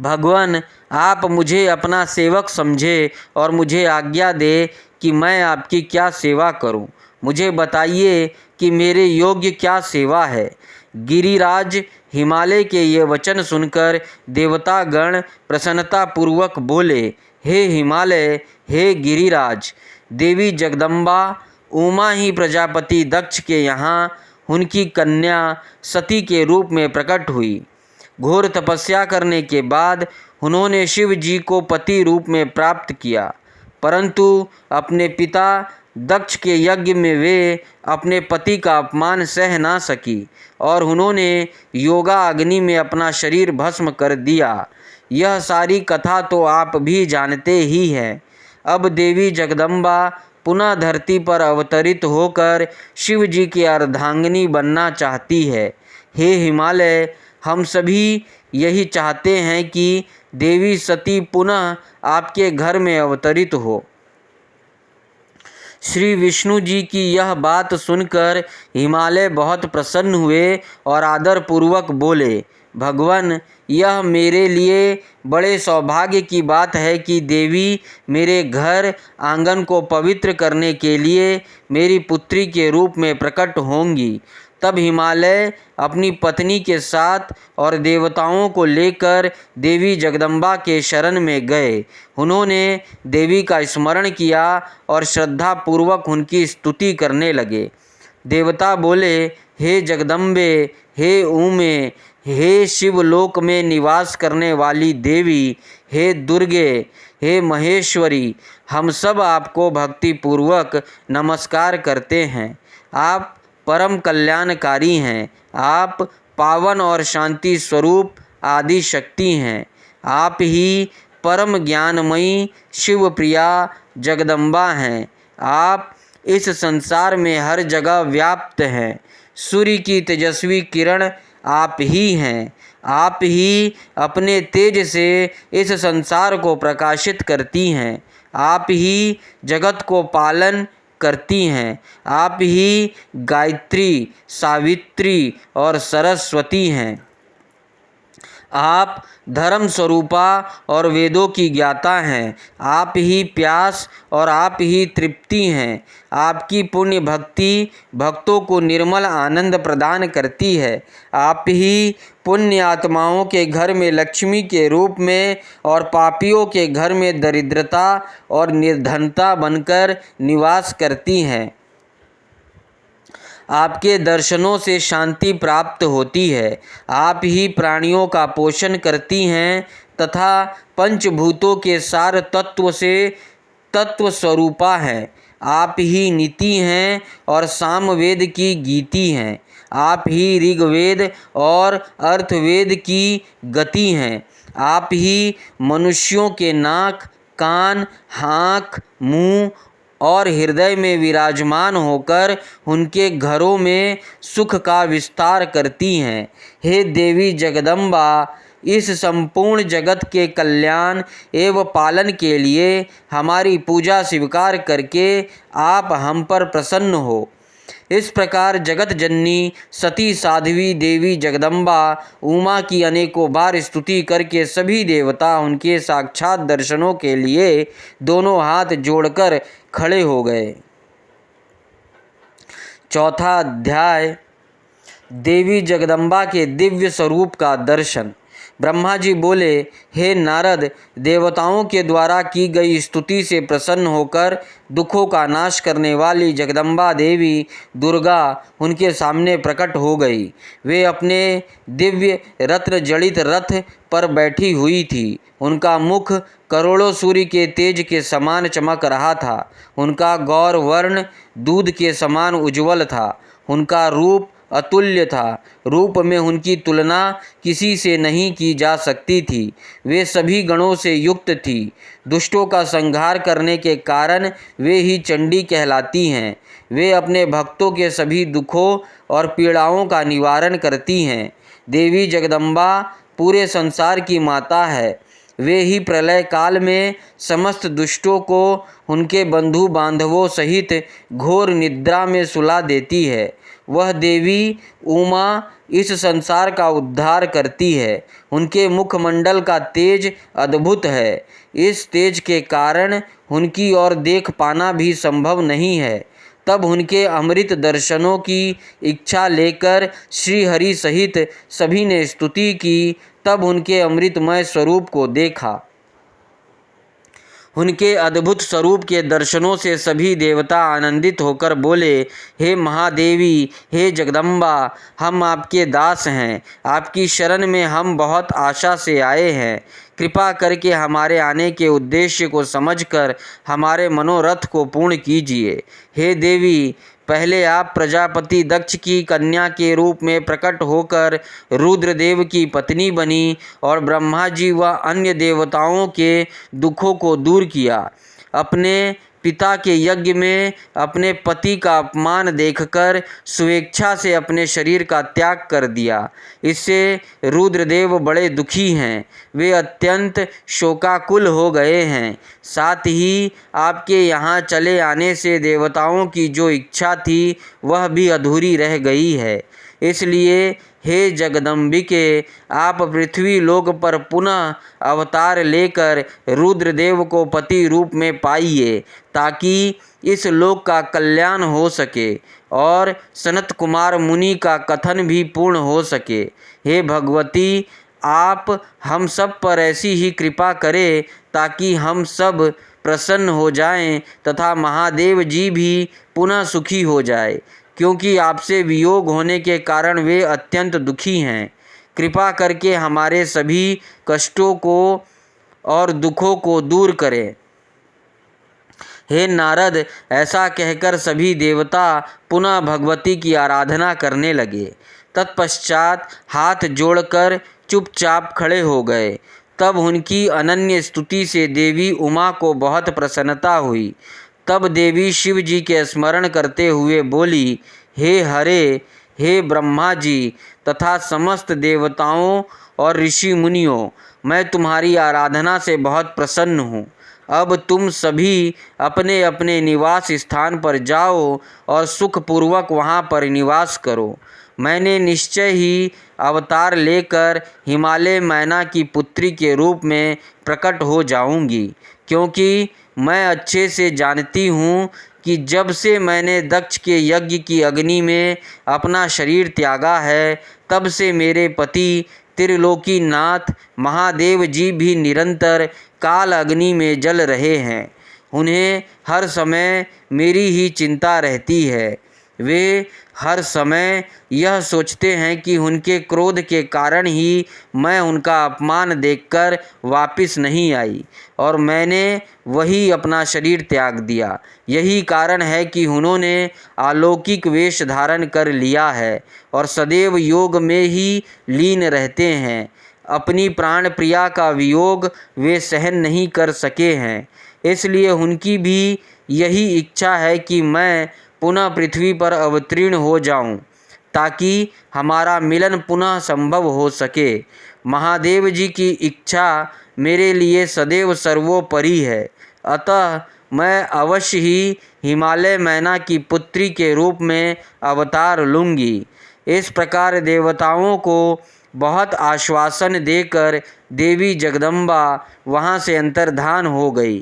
भगवान, आप मुझे अपना सेवक समझे और मुझे आज्ञा दे कि मैं आपकी क्या सेवा करूं। मुझे बताइए कि मेरे योग्य क्या सेवा है। गिरिराज हिमालय के ये वचन सुनकर देवतागण प्रसन्नतापूर्वक बोले, हे हिमालय, हे गिरिराज, देवी जगदम्बा उमा ही प्रजापति दक्ष के यहाँ उनकी कन्या सती के रूप में प्रकट हुई। घोर तपस्या करने के बाद उन्होंने शिव जी को पति रूप में प्राप्त किया, परंतु अपने पिता दक्ष के यज्ञ में वे अपने पति का अपमान सह ना सकी और उन्होंने योगा अग्नि में अपना शरीर भस्म कर दिया। यह सारी कथा तो आप भी जानते ही हैं। अब देवी जगदम्बा पुनः धरती पर अवतरित होकर शिव जी की अर्धांगिनी बनना चाहती है। हे हिमालय, हम सभी यही चाहते हैं कि देवी सती पुनः आपके घर में अवतरित हो। श्री विष्णु जी की यह बात सुनकर हिमालय बहुत प्रसन्न हुए और आदरपूर्वक बोले, भगवान, यह मेरे लिए बड़े सौभाग्य की बात है कि देवी मेरे घर आंगन को पवित्र करने के लिए मेरी पुत्री के रूप में प्रकट होंगी। तब हिमालय अपनी पत्नी के साथ और देवताओं को लेकर देवी जगदम्बा के शरण में गए। उन्होंने देवी का स्मरण किया और श्रद्धापूर्वक उनकी स्तुति करने लगे। देवता बोले, हे जगदम्बे, हे उमे, हे शिवलोक में निवास करने वाली देवी, हे दुर्गे, हे महेश्वरी, हम सब आपको भक्तिपूर्वक नमस्कार करते हैं। आप परम कल्याणकारी हैं। आप पावन और शांति स्वरूप आदि शक्ति हैं। आप ही परम ज्ञानमयी शिवप्रिया जगदम्बा हैं। आप इस संसार में हर जगह व्याप्त हैं। सूर्य की तेजस्वी किरण आप ही हैं। आप ही अपने तेज से इस संसार को प्रकाशित करती हैं। आप ही जगत को पालन करती हैं। आप ही गायत्री, सावित्री और सरस्वती हैं। आप धर्म स्वरूपा और वेदों की ज्ञाता हैं। आप ही प्यास और आप ही तृप्ति हैं। आपकी पुण्य भक्ति भक्तों को निर्मल आनंद प्रदान करती है। आप ही पुण्य आत्माओं के घर में लक्ष्मी के रूप में और पापियों के घर में दरिद्रता और निर्धनता बनकर निवास करती हैं। आपके दर्शनों से शांति प्राप्त होती है। आप ही प्राणियों का पोषण करती हैं तथा पंचभूतों के सार तत्व से तत्व स्वरूपा हैं। आप ही नीति हैं और सामवेद की गीति हैं। आप ही ऋग्वेद और अर्थवेद की गति हैं। आप ही मनुष्यों के नाक, कान, आँख, मुँह और हृदय में विराजमान होकर उनके घरों में सुख का विस्तार करती हैं। हे देवी जगदम्बा, इस संपूर्ण जगत के कल्याण एवं पालन के लिए हमारी पूजा स्वीकार करके आप हम पर प्रसन्न हो। इस प्रकार जगत जननी सती साध्वी देवी जगदम्बा उमा की अनेकों बार स्तुति करके सभी देवता उनके साक्षात दर्शनों के लिए दोनों हाथ जोड़कर खड़े हो गए। चौथा अध्याय, देवी जगदम्बा के दिव्य स्वरूप का दर्शन। ब्रह्मा जी बोले, हे नारद, देवताओं के द्वारा की गई स्तुति से प्रसन्न होकर दुखों का नाश करने वाली जगदम्बा देवी दुर्गा उनके सामने प्रकट हो गई। वे अपने दिव्य रत्न जड़ित रथ पर बैठी हुई थी। उनका मुख करोड़ों सूर्य के तेज के समान चमक रहा था। उनका गौर वर्ण दूध के समान उज्ज्वल था। उनका रूप अतुल्य था। रूप में उनकी तुलना किसी से नहीं की जा सकती थी। वे सभी गणों से युक्त थी। दुष्टों का संहार करने के कारण वे ही चंडी कहलाती हैं। वे अपने भक्तों के सभी दुखों और पीड़ाओं का निवारण करती हैं। देवी जगदम्बा पूरे संसार की माता है। वे ही प्रलय काल में समस्त दुष्टों को उनके बंधु बांधवों सहित घोर निद्रा में सुला देती है। वह देवी उमा इस संसार का उद्धार करती है। उनके मुखमंडल का तेज अद्भुत है। इस तेज के कारण उनकी ओर देख पाना भी संभव नहीं है। तब उनके अमृत दर्शनों की इच्छा लेकर श्री हरि सहित सभी ने स्तुति की। तब उनके अमृतमय स्वरूप को देखा। उनके अद्भुत स्वरूप के दर्शनों से सभी देवता आनंदित होकर बोले, हे महादेवी, हे जगदम्बा, हम आपके दास हैं। आपकी शरण में हम बहुत आशा से आए हैं। कृपा करके हमारे आने के उद्देश्य को समझकर हमारे मनोरथ को पूर्ण कीजिए। हे देवी, पहले आप प्रजापति दक्ष की कन्या के रूप में प्रकट होकर रुद्रदेव की पत्नी बनी और ब्रह्मा जी व अन्य देवताओं के दुखों को दूर किया। अपने पिता के यज्ञ में अपने पति का अपमान देखकर स्वेच्छा से अपने शरीर का त्याग कर दिया। इससे रुद्रदेव बड़े दुखी हैं। वे अत्यंत शोकाकुल हो गए हैं। साथ ही आपके यहाँ चले आने से देवताओं की जो इच्छा थी वह भी अधूरी रह गई है। इसलिए हे जगदम्बिके, आप पृथ्वी लोक पर पुनः अवतार लेकर रुद्रदेव को पति रूप में पाइए, ताकि इस लोक का कल्याण हो सके और सनत कुमार मुनि का कथन भी पूर्ण हो सके। हे भगवती, आप हम सब पर ऐसी ही कृपा करें ताकि हम सब प्रसन्न हो जाएं तथा महादेव जी भी पुनः सुखी हो जाए, क्योंकि आपसे वियोग होने के कारण वे अत्यंत दुखी हैं। कृपा करके हमारे सभी कष्टों को और दुखों को दूर करें। हे नारद, ऐसा कहकर सभी देवता पुनः भगवती की आराधना करने लगे। तत्पश्चात हाथ जोड़कर चुपचाप खड़े हो गए। तब उनकी अनन्य स्तुति से देवी उमा को बहुत प्रसन्नता हुई। तब देवी शिव जी के स्मरण करते हुए बोली, हे हरे, हे ब्रह्मा जी तथा समस्त देवताओं और ऋषि मुनियों, मैं तुम्हारी आराधना से बहुत प्रसन्न हूँ। अब तुम सभी अपने अपने निवास स्थान पर जाओ और सुखपूर्वक वहाँ पर निवास करो। मैंने निश्चय ही अवतार लेकर हिमालय मैना की पुत्री के रूप में प्रकट हो जाऊंगी, क्योंकि मैं अच्छे से जानती हूँ कि जब से मैंने दक्ष के यज्ञ की अग्नि में अपना शरीर त्यागा है, तब से मेरे पति त्रिलोकीनाथ महादेव जी भी निरंतर काल अग्नि में जल रहे हैं। उन्हें हर समय मेरी ही चिंता रहती है। वे हर समय यह सोचते हैं कि उनके क्रोध के कारण ही मैं उनका अपमान देखकर वापस नहीं आई और मैंने वही अपना शरीर त्याग दिया। यही कारण है कि उन्होंने अलौकिक वेश धारण कर लिया है और सदैव योग में ही लीन रहते हैं। अपनी प्राण प्रिया का वियोग वे सहन नहीं कर सके हैं, इसलिए उनकी भी यही इच्छा है कि मैं पुनः पृथ्वी पर अवतीर्ण हो जाऊं, ताकि हमारा मिलन पुनः संभव हो सके। महादेव जी की इच्छा मेरे लिए सदैव सर्वोपरि है, अतः मैं अवश्य ही हिमालय मैना की पुत्री के रूप में अवतार लूँगी। इस प्रकार देवताओं को बहुत आश्वासन देकर देवी जगदम्बा वहाँ से अंतर्धान हो गई।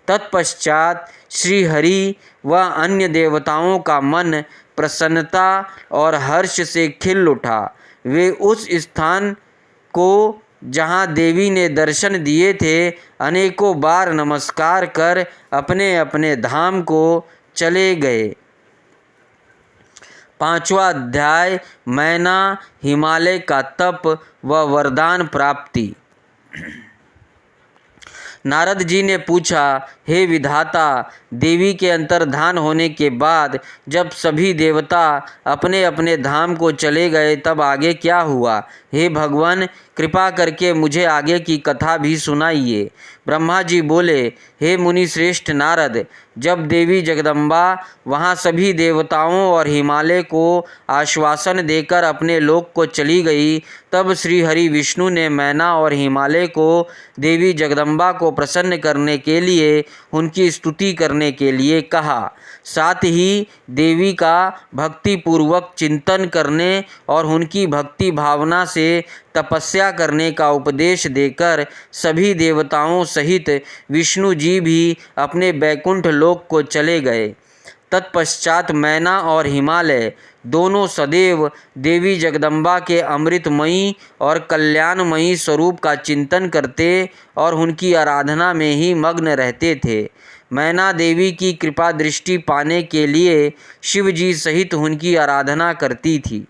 तत्पश्चात श्री हरि व अन्य देवताओं का मन प्रसन्नता और हर्ष से खिल उठा। वे उस स्थान को जहाँ देवी ने दर्शन दिए थे अनेकों बार नमस्कार कर अपने अपने धाम को चले गए। 5वां अध्याय, मैना हिमालय का तप व वरदान प्राप्ति। नारद जी ने पूछा, हे विधाता, देवी के अंतर्धान होने के बाद जब सभी देवता अपने अपने धाम को चले गए तब आगे क्या हुआ? हे भगवान, कृपा करके मुझे आगे की कथा भी सुनाइए। ब्रह्मा जी बोले, हे मुनि श्रेष्ठ नारद, जब देवी जगदम्बा वहाँ सभी देवताओं और हिमालय को आश्वासन देकर अपने लोक को चली गई, तब श्री हरि विष्णु ने मैना और हिमालय को देवी जगदम्बा को प्रसन्न करने के लिए उनकी स्तुति करने के लिए कहा। साथ ही देवी का भक्ति पूर्वक चिंतन करने और उनकी भक्ति भावना से तपस्या करने का उपदेश देकर सभी देवताओं सहित विष्णु जी भी अपने बैकुंठ लोक को चले गए। तत्पश्चात मैना और हिमालय दोनों सदैव देवी जगदम्बा के अमृतमयी और कल्याणमयी स्वरूप का चिंतन करते और उनकी आराधना में ही मग्न रहते थे। मैना देवी की कृपा दृष्टि पाने के लिए शिव जी सहित उनकी आराधना करती थी।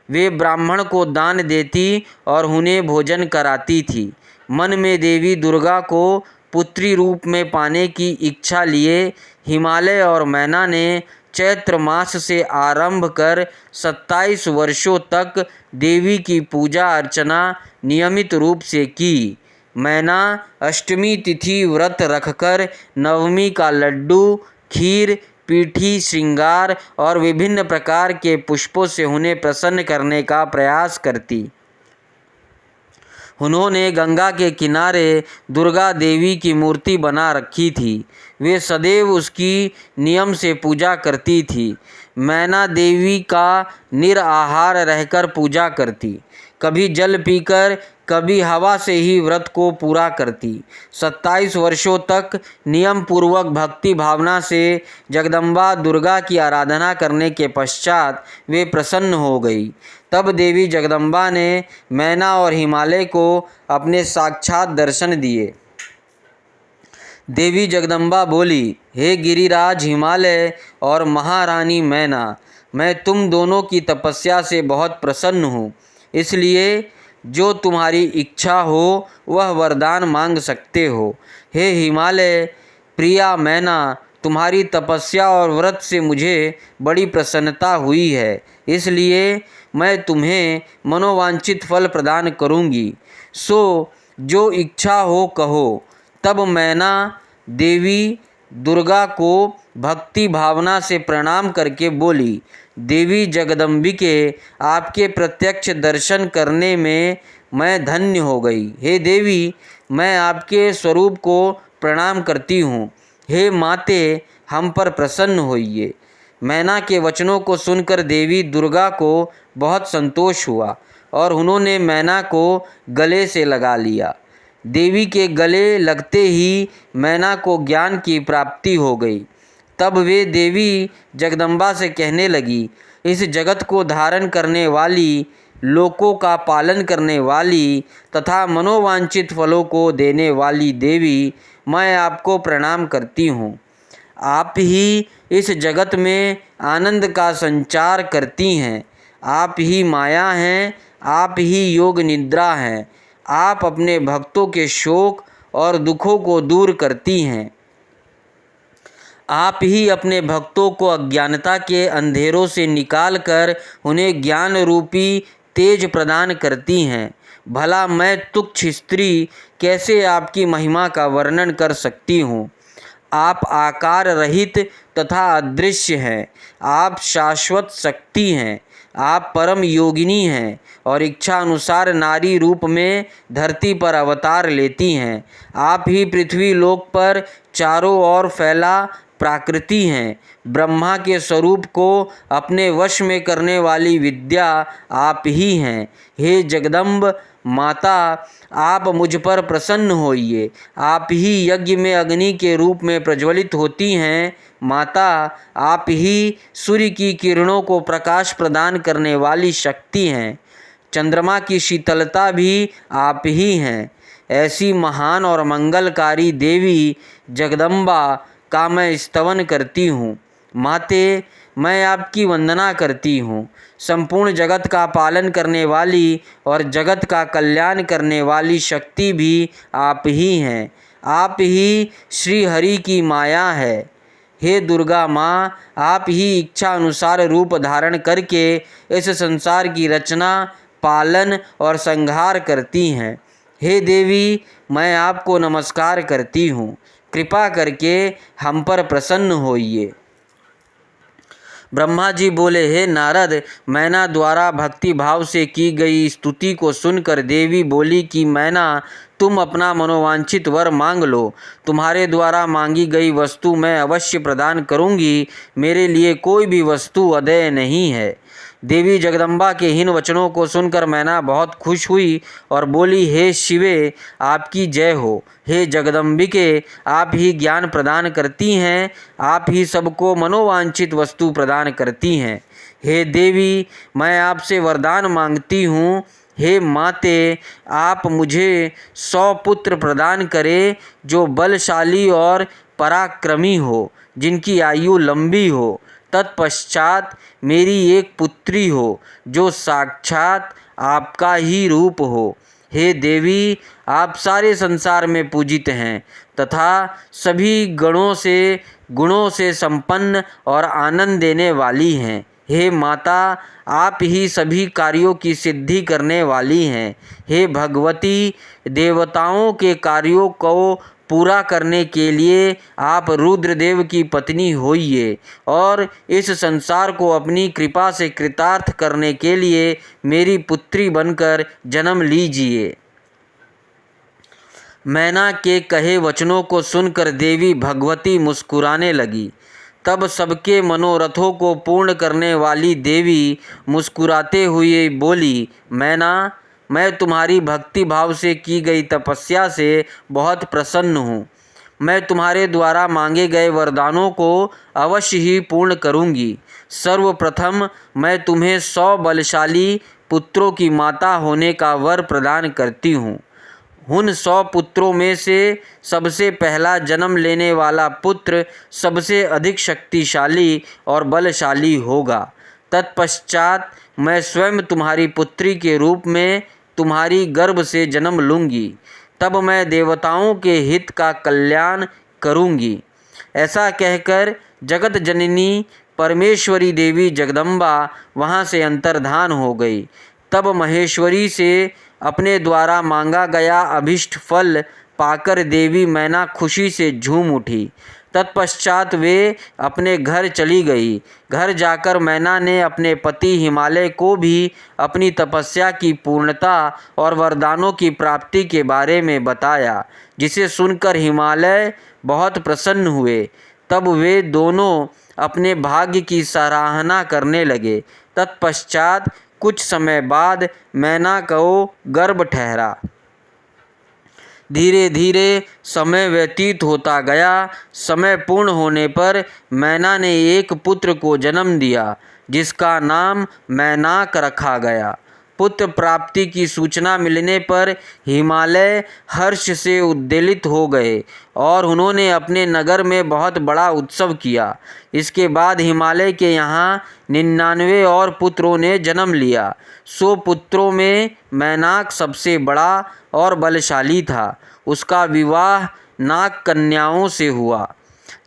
वे ब्राह्मण को दान देती और उन्हें भोजन कराती थी। मन में देवी दुर्गा को पुत्री रूप में पाने की इच्छा लिए हिमालय और मैना ने चैत्र मास से आरंभ कर 27 वर्षों तक देवी की पूजा अर्चना नियमित रूप से की। मैना अष्टमी तिथि व्रत रखकर नवमी का लड्डू, खीर, पीठी, श्रृंगार और विभिन्न प्रकार के पुष्पों से उन्हें प्रसन्न करने का प्रयास करती। उन्होंने गंगा के किनारे दुर्गा देवी की मूर्ति बना रखी थी। वे सदैव उसकी नियम से पूजा करती थी। मैना देवी का निराहार रहकर पूजा करती, कभी जल पीकर कभी हवा से ही व्रत को पूरा करती। 27 वर्षों तक नियम पूर्वक भक्ति भावना से जगदम्बा दुर्गा की आराधना करने के पश्चात वे प्रसन्न हो गई। तब देवी जगदम्बा ने मैना और हिमालय को अपने साक्षात दर्शन दिए। देवी जगदम्बा बोली, हे गिरिराज हिमालय और महारानी मैना, मैं तुम दोनों की तपस्या से बहुत प्रसन्न हूँ, इसलिए जो तुम्हारी इच्छा हो वह वरदान मांग सकते हो। हे हिमालय प्रिया मैना, तुम्हारी तपस्या और व्रत से मुझे बड़ी प्रसन्नता हुई है, इसलिए मैं तुम्हें मनोवांछित फल प्रदान करूँगी। सो जो इच्छा हो कहो। तब मैना देवी दुर्गा को भक्ति भावना से प्रणाम करके बोली, देवी जगदम्बिके, आपके प्रत्यक्ष दर्शन करने में मैं धन्य हो गई। हे देवी, मैं आपके स्वरूप को प्रणाम करती हूँ। हे माते, हम पर प्रसन्न होइए। मैना के वचनों को सुनकर देवी दुर्गा को बहुत संतोष हुआ और उन्होंने मैना को गले से लगा लिया। देवी के गले लगते ही मैना को ज्ञान की प्राप्ति हो गई। तब वे देवी जगदम्बा से कहने लगी, इस जगत को धारण करने वाली, लोकों का पालन करने वाली तथा मनोवांछित फलों को देने वाली देवी, मैं आपको प्रणाम करती हूँ। आप ही इस जगत में आनंद का संचार करती हैं। आप ही माया हैं, आप ही योग निद्रा हैं। आप अपने भक्तों के शोक और दुखों को दूर करती हैं। आप ही अपने भक्तों को अज्ञानता के अंधेरों से निकालकर उन्हें ज्ञान रूपी तेज प्रदान करती हैं। भला मैं तुच्छ स्त्री कैसे आपकी महिमा का वर्णन कर सकती हूँ। आप आकार रहित तथा अदृश्य हैं। आप शाश्वत शक्ति हैं। आप परम योगिनी हैं और इच्छा अनुसार नारी रूप में धरती पर अवतार लेती हैं। आप ही पृथ्वी लोक पर चारों ओर फैला प्राकृति हैं। ब्रह्मा के स्वरूप को अपने वश में करने वाली विद्या आप ही हैं। हे जगदम्ब माता, आप मुझ पर प्रसन्न होइए। आप ही यज्ञ में अग्नि के रूप में प्रज्वलित होती हैं। माता, आप ही सूर्य की किरणों को प्रकाश प्रदान करने वाली शक्ति हैं। चंद्रमा की शीतलता भी आप ही हैं। ऐसी महान और मंगलकारी देवी जगदम्बा का मैं स्तवन करती हूँ। माते, मैं आपकी वंदना करती हूँ। संपूर्ण जगत का पालन करने वाली और जगत का कल्याण करने वाली शक्ति भी आप ही हैं। आप ही श्री हरि की माया है। हे दुर्गा माँ, आप ही इच्छा अनुसार रूप धारण करके इस संसार की रचना, पालन और संहार करती हैं। हे देवी, मैं आपको नमस्कार करती हूँ। कृपा करके हम पर प्रसन्न होइए। ब्रह्मा जी बोले, हे नारद, मैना द्वारा भक्ति भाव से की गई स्तुति को सुनकर देवी बोली कि मैना, तुम अपना मनोवांछित वर मांग लो। तुम्हारे द्वारा मांगी गई वस्तु मैं अवश्य प्रदान करूंगी। मेरे लिए कोई भी वस्तु अदेय नहीं है। देवी जगदम्बा के इन वचनों को सुनकर मैना बहुत खुश हुई और बोली, हे शिवे, आपकी जय हो। हे जगदम्बिके, आप ही ज्ञान प्रदान करती हैं, आप ही सबको मनोवांछित वस्तु प्रदान करती हैं। हे देवी, मैं आपसे वरदान मांगती हूँ। हे माते, आप मुझे 100 पुत्र प्रदान करें जो बलशाली और पराक्रमी हो, जिनकी आयु लंबी हो। तत्पश्चात मेरी एक पुत्री हो जो साक्षात आपका ही रूप हो। हे देवी, आप सारे संसार में पूजित हैं तथा सभी गुणों से संपन्न और आनंद देने वाली हैं। हे माता, आप ही सभी कार्यों की सिद्धि करने वाली हैं। हे भगवती, देवताओं के कार्यों को पूरा करने के लिए आप रुद्रदेव की पत्नी होइए और इस संसार को अपनी कृपा से कृतार्थ करने के लिए मेरी पुत्री बनकर जन्म लीजिए। मैना के कहे वचनों को सुनकर देवी भगवती मुस्कुराने लगी। तब सबके मनोरथों को पूर्ण करने वाली देवी मुस्कुराते हुए बोली, मैना, मैं तुम्हारी भक्ति भाव से की गई तपस्या से बहुत प्रसन्न हूँ। मैं तुम्हारे द्वारा मांगे गए वरदानों को अवश्य ही पूर्ण करूँगी। सर्वप्रथम मैं तुम्हें 100 बलशाली पुत्रों की माता होने का वर प्रदान करती हूँ। उन 100 पुत्रों में से सबसे पहला जन्म लेने वाला पुत्र सबसे अधिक शक्तिशाली और बलशाली होगा। तत्पश्चात मैं स्वयं तुम्हारी पुत्री के रूप में तुम्हारी गर्भ से जन्म लूँगी। तब मैं देवताओं के हित का कल्याण करूँगी। ऐसा कहकर जगत जननी परमेश्वरी देवी जगदम्बा वहाँ से अंतर्धान हो गई। तब महेश्वरी से अपने द्वारा मांगा गया अभिष्ट फल पाकर देवी मैना खुशी से झूम उठी। तत्पश्चात वे अपने घर चली गई। घर जाकर मैना ने अपने पति हिमालय को भी अपनी तपस्या की पूर्णता और वरदानों की प्राप्ति के बारे में बताया, जिसे सुनकर हिमालय बहुत प्रसन्न हुए। तब वे दोनों अपने भाग्य की सराहना करने लगे। तत्पश्चात कुछ समय बाद मैना को गर्भ ठहरा। धीरे धीरे समय व्यतीत होता गया। समय पूर्ण होने पर मैना ने एक पुत्र को जन्म दिया, जिसका नाम मैनाक रखा गया। पुत्र प्राप्ति की सूचना मिलने पर हिमालय हर्ष से उद्वेलित हो गए और उन्होंने अपने नगर में बहुत बड़ा उत्सव किया। इसके बाद हिमालय के यहाँ 99 और पुत्रों ने जन्म लिया। 100 पुत्रों में मैनाक सबसे बड़ा और बलशाली था। उसका विवाह नाग कन्याओं से हुआ।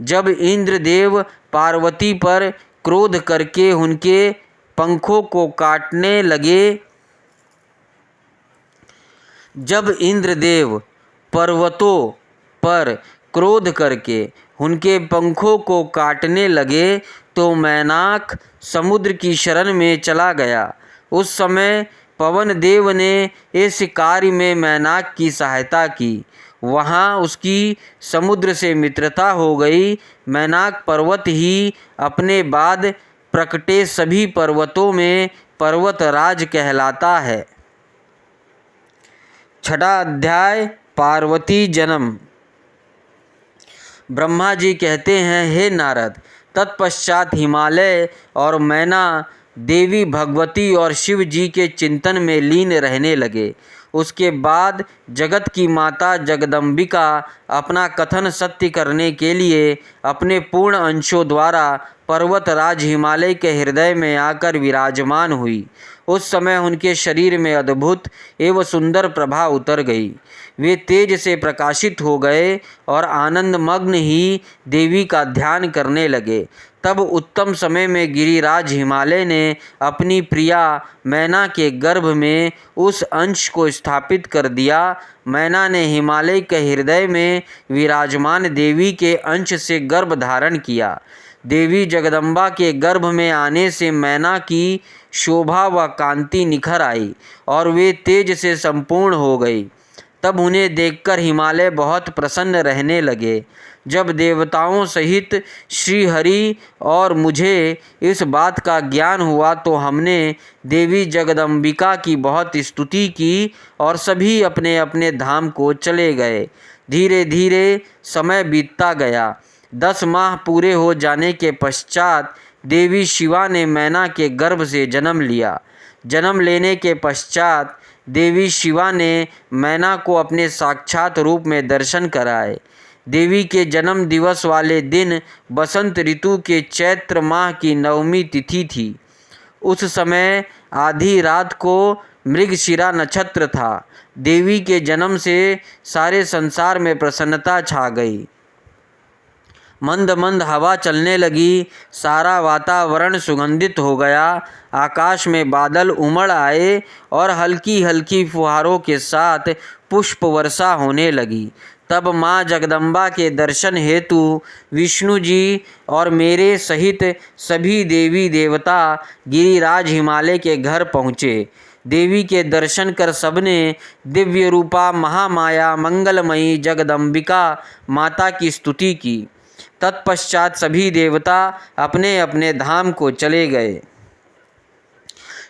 जब इंद्रदेव पार्वती पर क्रोध करके उनके पंखों को काटने लगे, जब इंद्रदेव पर्वतों पर क्रोध करके उनके पंखों को काटने लगे तो मैनाक समुद्र की शरण में चला गया। उस समय पवन देव ने इस कार्य में मैनाक की सहायता की। वहाँ उसकी समुद्र से मित्रता हो गई। मैनाक पर्वत ही अपने बाद प्रकटे सभी पर्वतों में पर्वतराज कहलाता है। 6वां अध्याय, पार्वती जन्म। ब्रह्मा जी कहते हैं, हे नारद, तत्पश्चात हिमालय और मैना देवी भगवती और शिव जी के चिंतन में लीन रहने लगे। उसके बाद जगत की माता जगदम्बिका अपना कथन सत्य करने के लिए अपने पूर्ण अंशों द्वारा पर्वतराज हिमालय के हृदय में आकर विराजमान हुई। उस समय उनके शरीर में अद्भुत एवं सुंदर प्रभा उतर गई। वे तेज से प्रकाशित हो गए और आनंदमग्न ही देवी का ध्यान करने लगे। तब उत्तम समय में गिरिराज हिमालय ने अपनी प्रिया मैना के गर्भ में उस अंश को स्थापित कर दिया। मैना ने हिमालय के हृदय में विराजमान देवी के अंश से गर्भ धारण किया। देवी जगदम्बा के गर्भ में आने से मैना की शोभा व कांति निखर आई और वे तेज से संपूर्ण हो गई। तब उन्हें देखकर हिमालय बहुत प्रसन्न रहने लगे। जब देवताओं सहित श्री हरि और मुझे इस बात का ज्ञान हुआ तो हमने देवी जगदम्बिका की बहुत स्तुति की और सभी अपने अपने धाम को चले गए। धीरे धीरे समय बीतता गया। 10 माह पूरे हो जाने के पश्चात देवी शिवा ने मैना के गर्भ से जन्म लिया। जन्म लेने के पश्चात देवी शिवा ने मैना को अपने साक्षात रूप में दर्शन कराए। देवी के जन्म दिवस वाले दिन बसंत ऋतु के चैत्र माह की 9वीं तिथि थी। उस समय आधी रात को मृगशिरा नक्षत्र था। देवी के जन्म से सारे संसार में प्रसन्नता छा गई। मंद मंद हवा चलने लगी। सारा वातावरण सुगंधित हो गया। आकाश में बादल उमड़ आए और हल्की हल्की फुहारों के साथ पुष्प वर्षा होने लगी। तब माँ जगदम्बा के दर्शन हेतु विष्णु जी और मेरे सहित सभी देवी देवता गिरिराज हिमालय के घर पहुँचे। देवी के दर्शन कर सबने दिव्य रूपा महामाया मंगलमयी जगदम्बिका माता की स्तुति की। तत्पश्चात सभी देवता अपने अपने धाम को चले गए।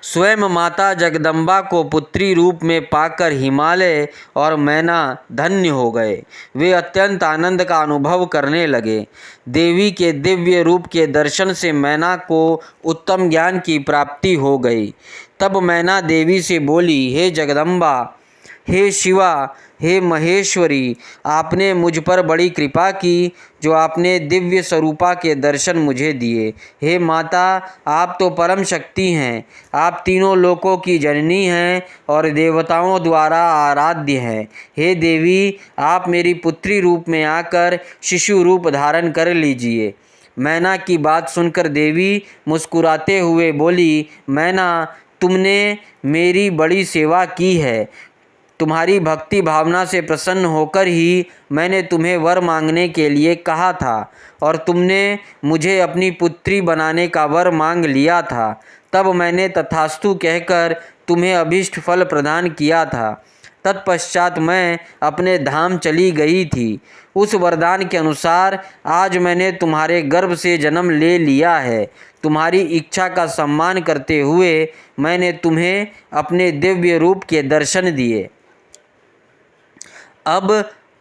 स्वयं माता जगदम्बा को पुत्री रूप में पाकर हिमालय और मैना धन्य हो गए। वे अत्यंत आनंद का अनुभव करने लगे। देवी के दिव्य रूप के दर्शन से मैना को उत्तम ज्ञान की प्राप्ति हो गई। तब मैना देवी से बोली, हे जगदम्बा, हे शिवा, हे महेश्वरी, आपने मुझ पर बड़ी कृपा की जो आपने दिव्य स्वरूपा के दर्शन मुझे दिए। हे माता, आप तो परम शक्ति हैं। आप तीनों लोकों की जननी हैं और देवताओं द्वारा आराध्य हैं। हे देवी, आप मेरी पुत्री रूप में आकर शिशु रूप धारण कर लीजिए। मैना की बात सुनकर देवी मुस्कुराते हुए बोली, मैना, तुमने मेरी बड़ी सेवा की है। तुम्हारी भक्ति भावना से प्रसन्न होकर ही मैंने तुम्हें वर मांगने के लिए कहा था और तुमने मुझे अपनी पुत्री बनाने का वर मांग लिया था। तब मैंने तथास्तु कहकर तुम्हें अभीष्ट फल प्रदान किया था। तत्पश्चात मैं अपने धाम चली गई थी। उस वरदान के अनुसार आज मैंने तुम्हारे गर्भ से जन्म ले लिया है। तुम्हारी इच्छा का सम्मान करते हुए मैंने तुम्हें अपने दिव्य रूप के दर्शन दिए। अब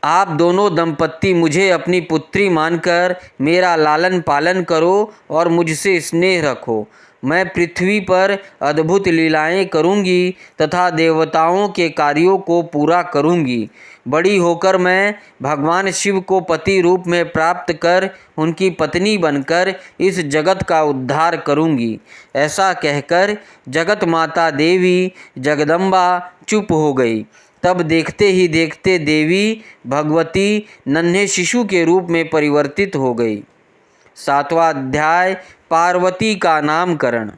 आप दोनों दंपत्ति मुझे अपनी पुत्री मानकर मेरा लालन पालन करो और मुझसे स्नेह रखो। मैं पृथ्वी पर अद्भुत लीलाएं करूंगी तथा देवताओं के कार्यों को पूरा करूंगी। बड़ी होकर मैं भगवान शिव को पति रूप में प्राप्त कर उनकी पत्नी बनकर इस जगत का उद्धार करूंगी। ऐसा कहकर जगत माता देवी जगदम्बा चुप हो गई। तब देखते ही देखते देवी भगवती नन्हे शिशु के रूप में परिवर्तित हो गई। 7वां अध्याय, पार्वती का नामकरण।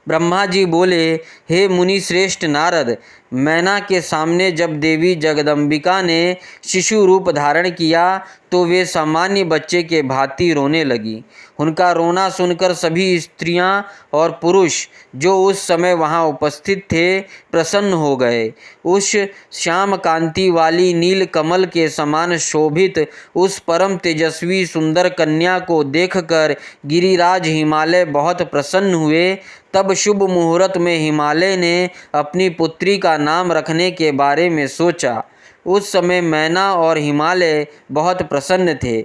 ब्रह्मा जी बोले, हे मुनि श्रेष्ठ नारद, मैना के सामने जब देवी जगदम्बिका ने शिशु रूप धारण किया तो वे सामान्य बच्चे के भांति रोने लगी। उनका रोना सुनकर सभी स्त्रियां और पुरुष जो उस समय वहां उपस्थित थे प्रसन्न हो गए। उस श्याम कांति वाली नील कमल के समान शोभित उस परम तेजस्वी सुंदर कन्या को देखकर गिरिराज हिमालय बहुत प्रसन्न हुए। तब शुभ मुहूर्त में हिमालय ने अपनी पुत्री का नाम रखने के बारे में सोचा। उस समय मैना और हिमालय बहुत प्रसन्न थे।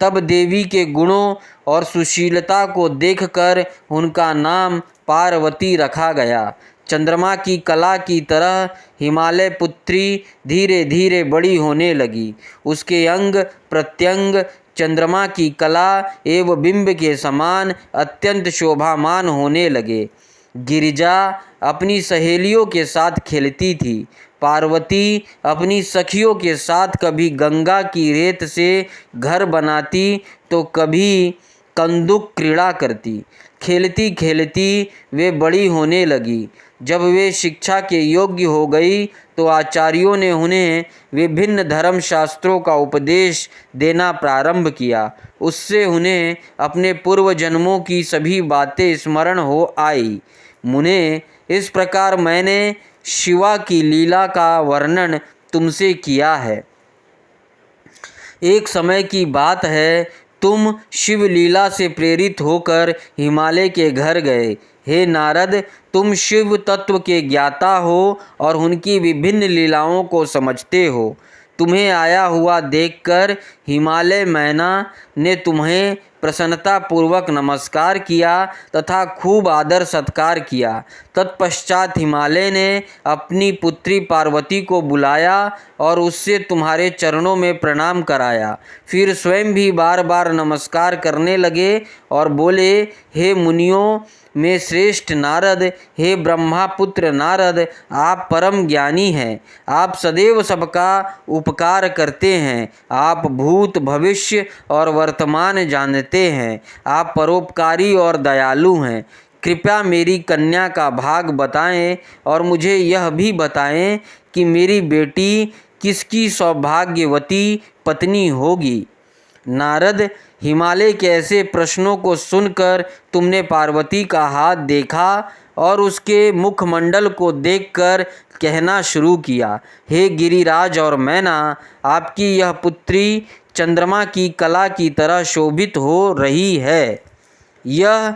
तब देवी के गुणों और सुशीलता को देखकर उनका नाम पार्वती रखा गया। चंद्रमा की कला की तरह हिमालय पुत्री धीरे धीरे बड़ी होने लगी। उसके अंग प्रत्यंग चंद्रमा की कला एवं बिंब के समान अत्यंत शोभामान होने लगे। गिरिजा अपनी सहेलियों के साथ खेलती थी। पार्वती अपनी सखियों के साथ कभी गंगा की रेत से घर बनाती तो कभी कंदुक क्रीड़ा करती। खेलती खेलती वे बड़ी होने लगी। जब वे शिक्षा के योग्य हो गई तो आचार्यों ने उन्हें विभिन्न धर्म शास्त्रों का उपदेश देना प्रारंभ किया। उससे उन्हें अपने पूर्व जन्मों की सभी बातें स्मरण हो आई। मुने, इस प्रकार मैंने शिवा की लीला का वर्णन तुमसे किया है। एक समय की बात है, तुम शिव लीला से प्रेरित होकर हिमालय के घर गए। हे नारद, तुम शिव तत्व के ज्ञाता हो और उनकी विभिन्न लीलाओं को समझते हो। तुम्हें आया हुआ देखकर हिमालय मैना ने तुम्हें प्रसन्नतापूर्वक नमस्कार किया तथा खूब आदर सत्कार किया। तत्पश्चात हिमालय ने अपनी पुत्री पार्वती को बुलाया और उससे तुम्हारे चरणों में प्रणाम कराया। फिर स्वयं भी बार बार नमस्कार करने लगे और बोले, हे मुनियों में श्रेष्ठ नारद, हे ब्रह्मापुत्र नारद, आप परम ज्ञानी हैं। आप सदैव सबका उपकार करते हैं। आप भूत भविष्य और वर्तमान जानते हैं। आप परोपकारी और दयालु हैं। कृपया मेरी कन्या का भाग बताएं और मुझे यह भी बताएं कि मेरी बेटी किसकी सौभाग्यवती पत्नी होगी। नारद, हिमालय के ऐसे प्रश्नों को सुनकर तुमने पार्वती का हाथ देखा और उसके मुखमंडल को देखकर कहना शुरू किया, हे गिरिराज और मैना, आपकी यह पुत्री चंद्रमा की कला की तरह शोभित हो रही है। यह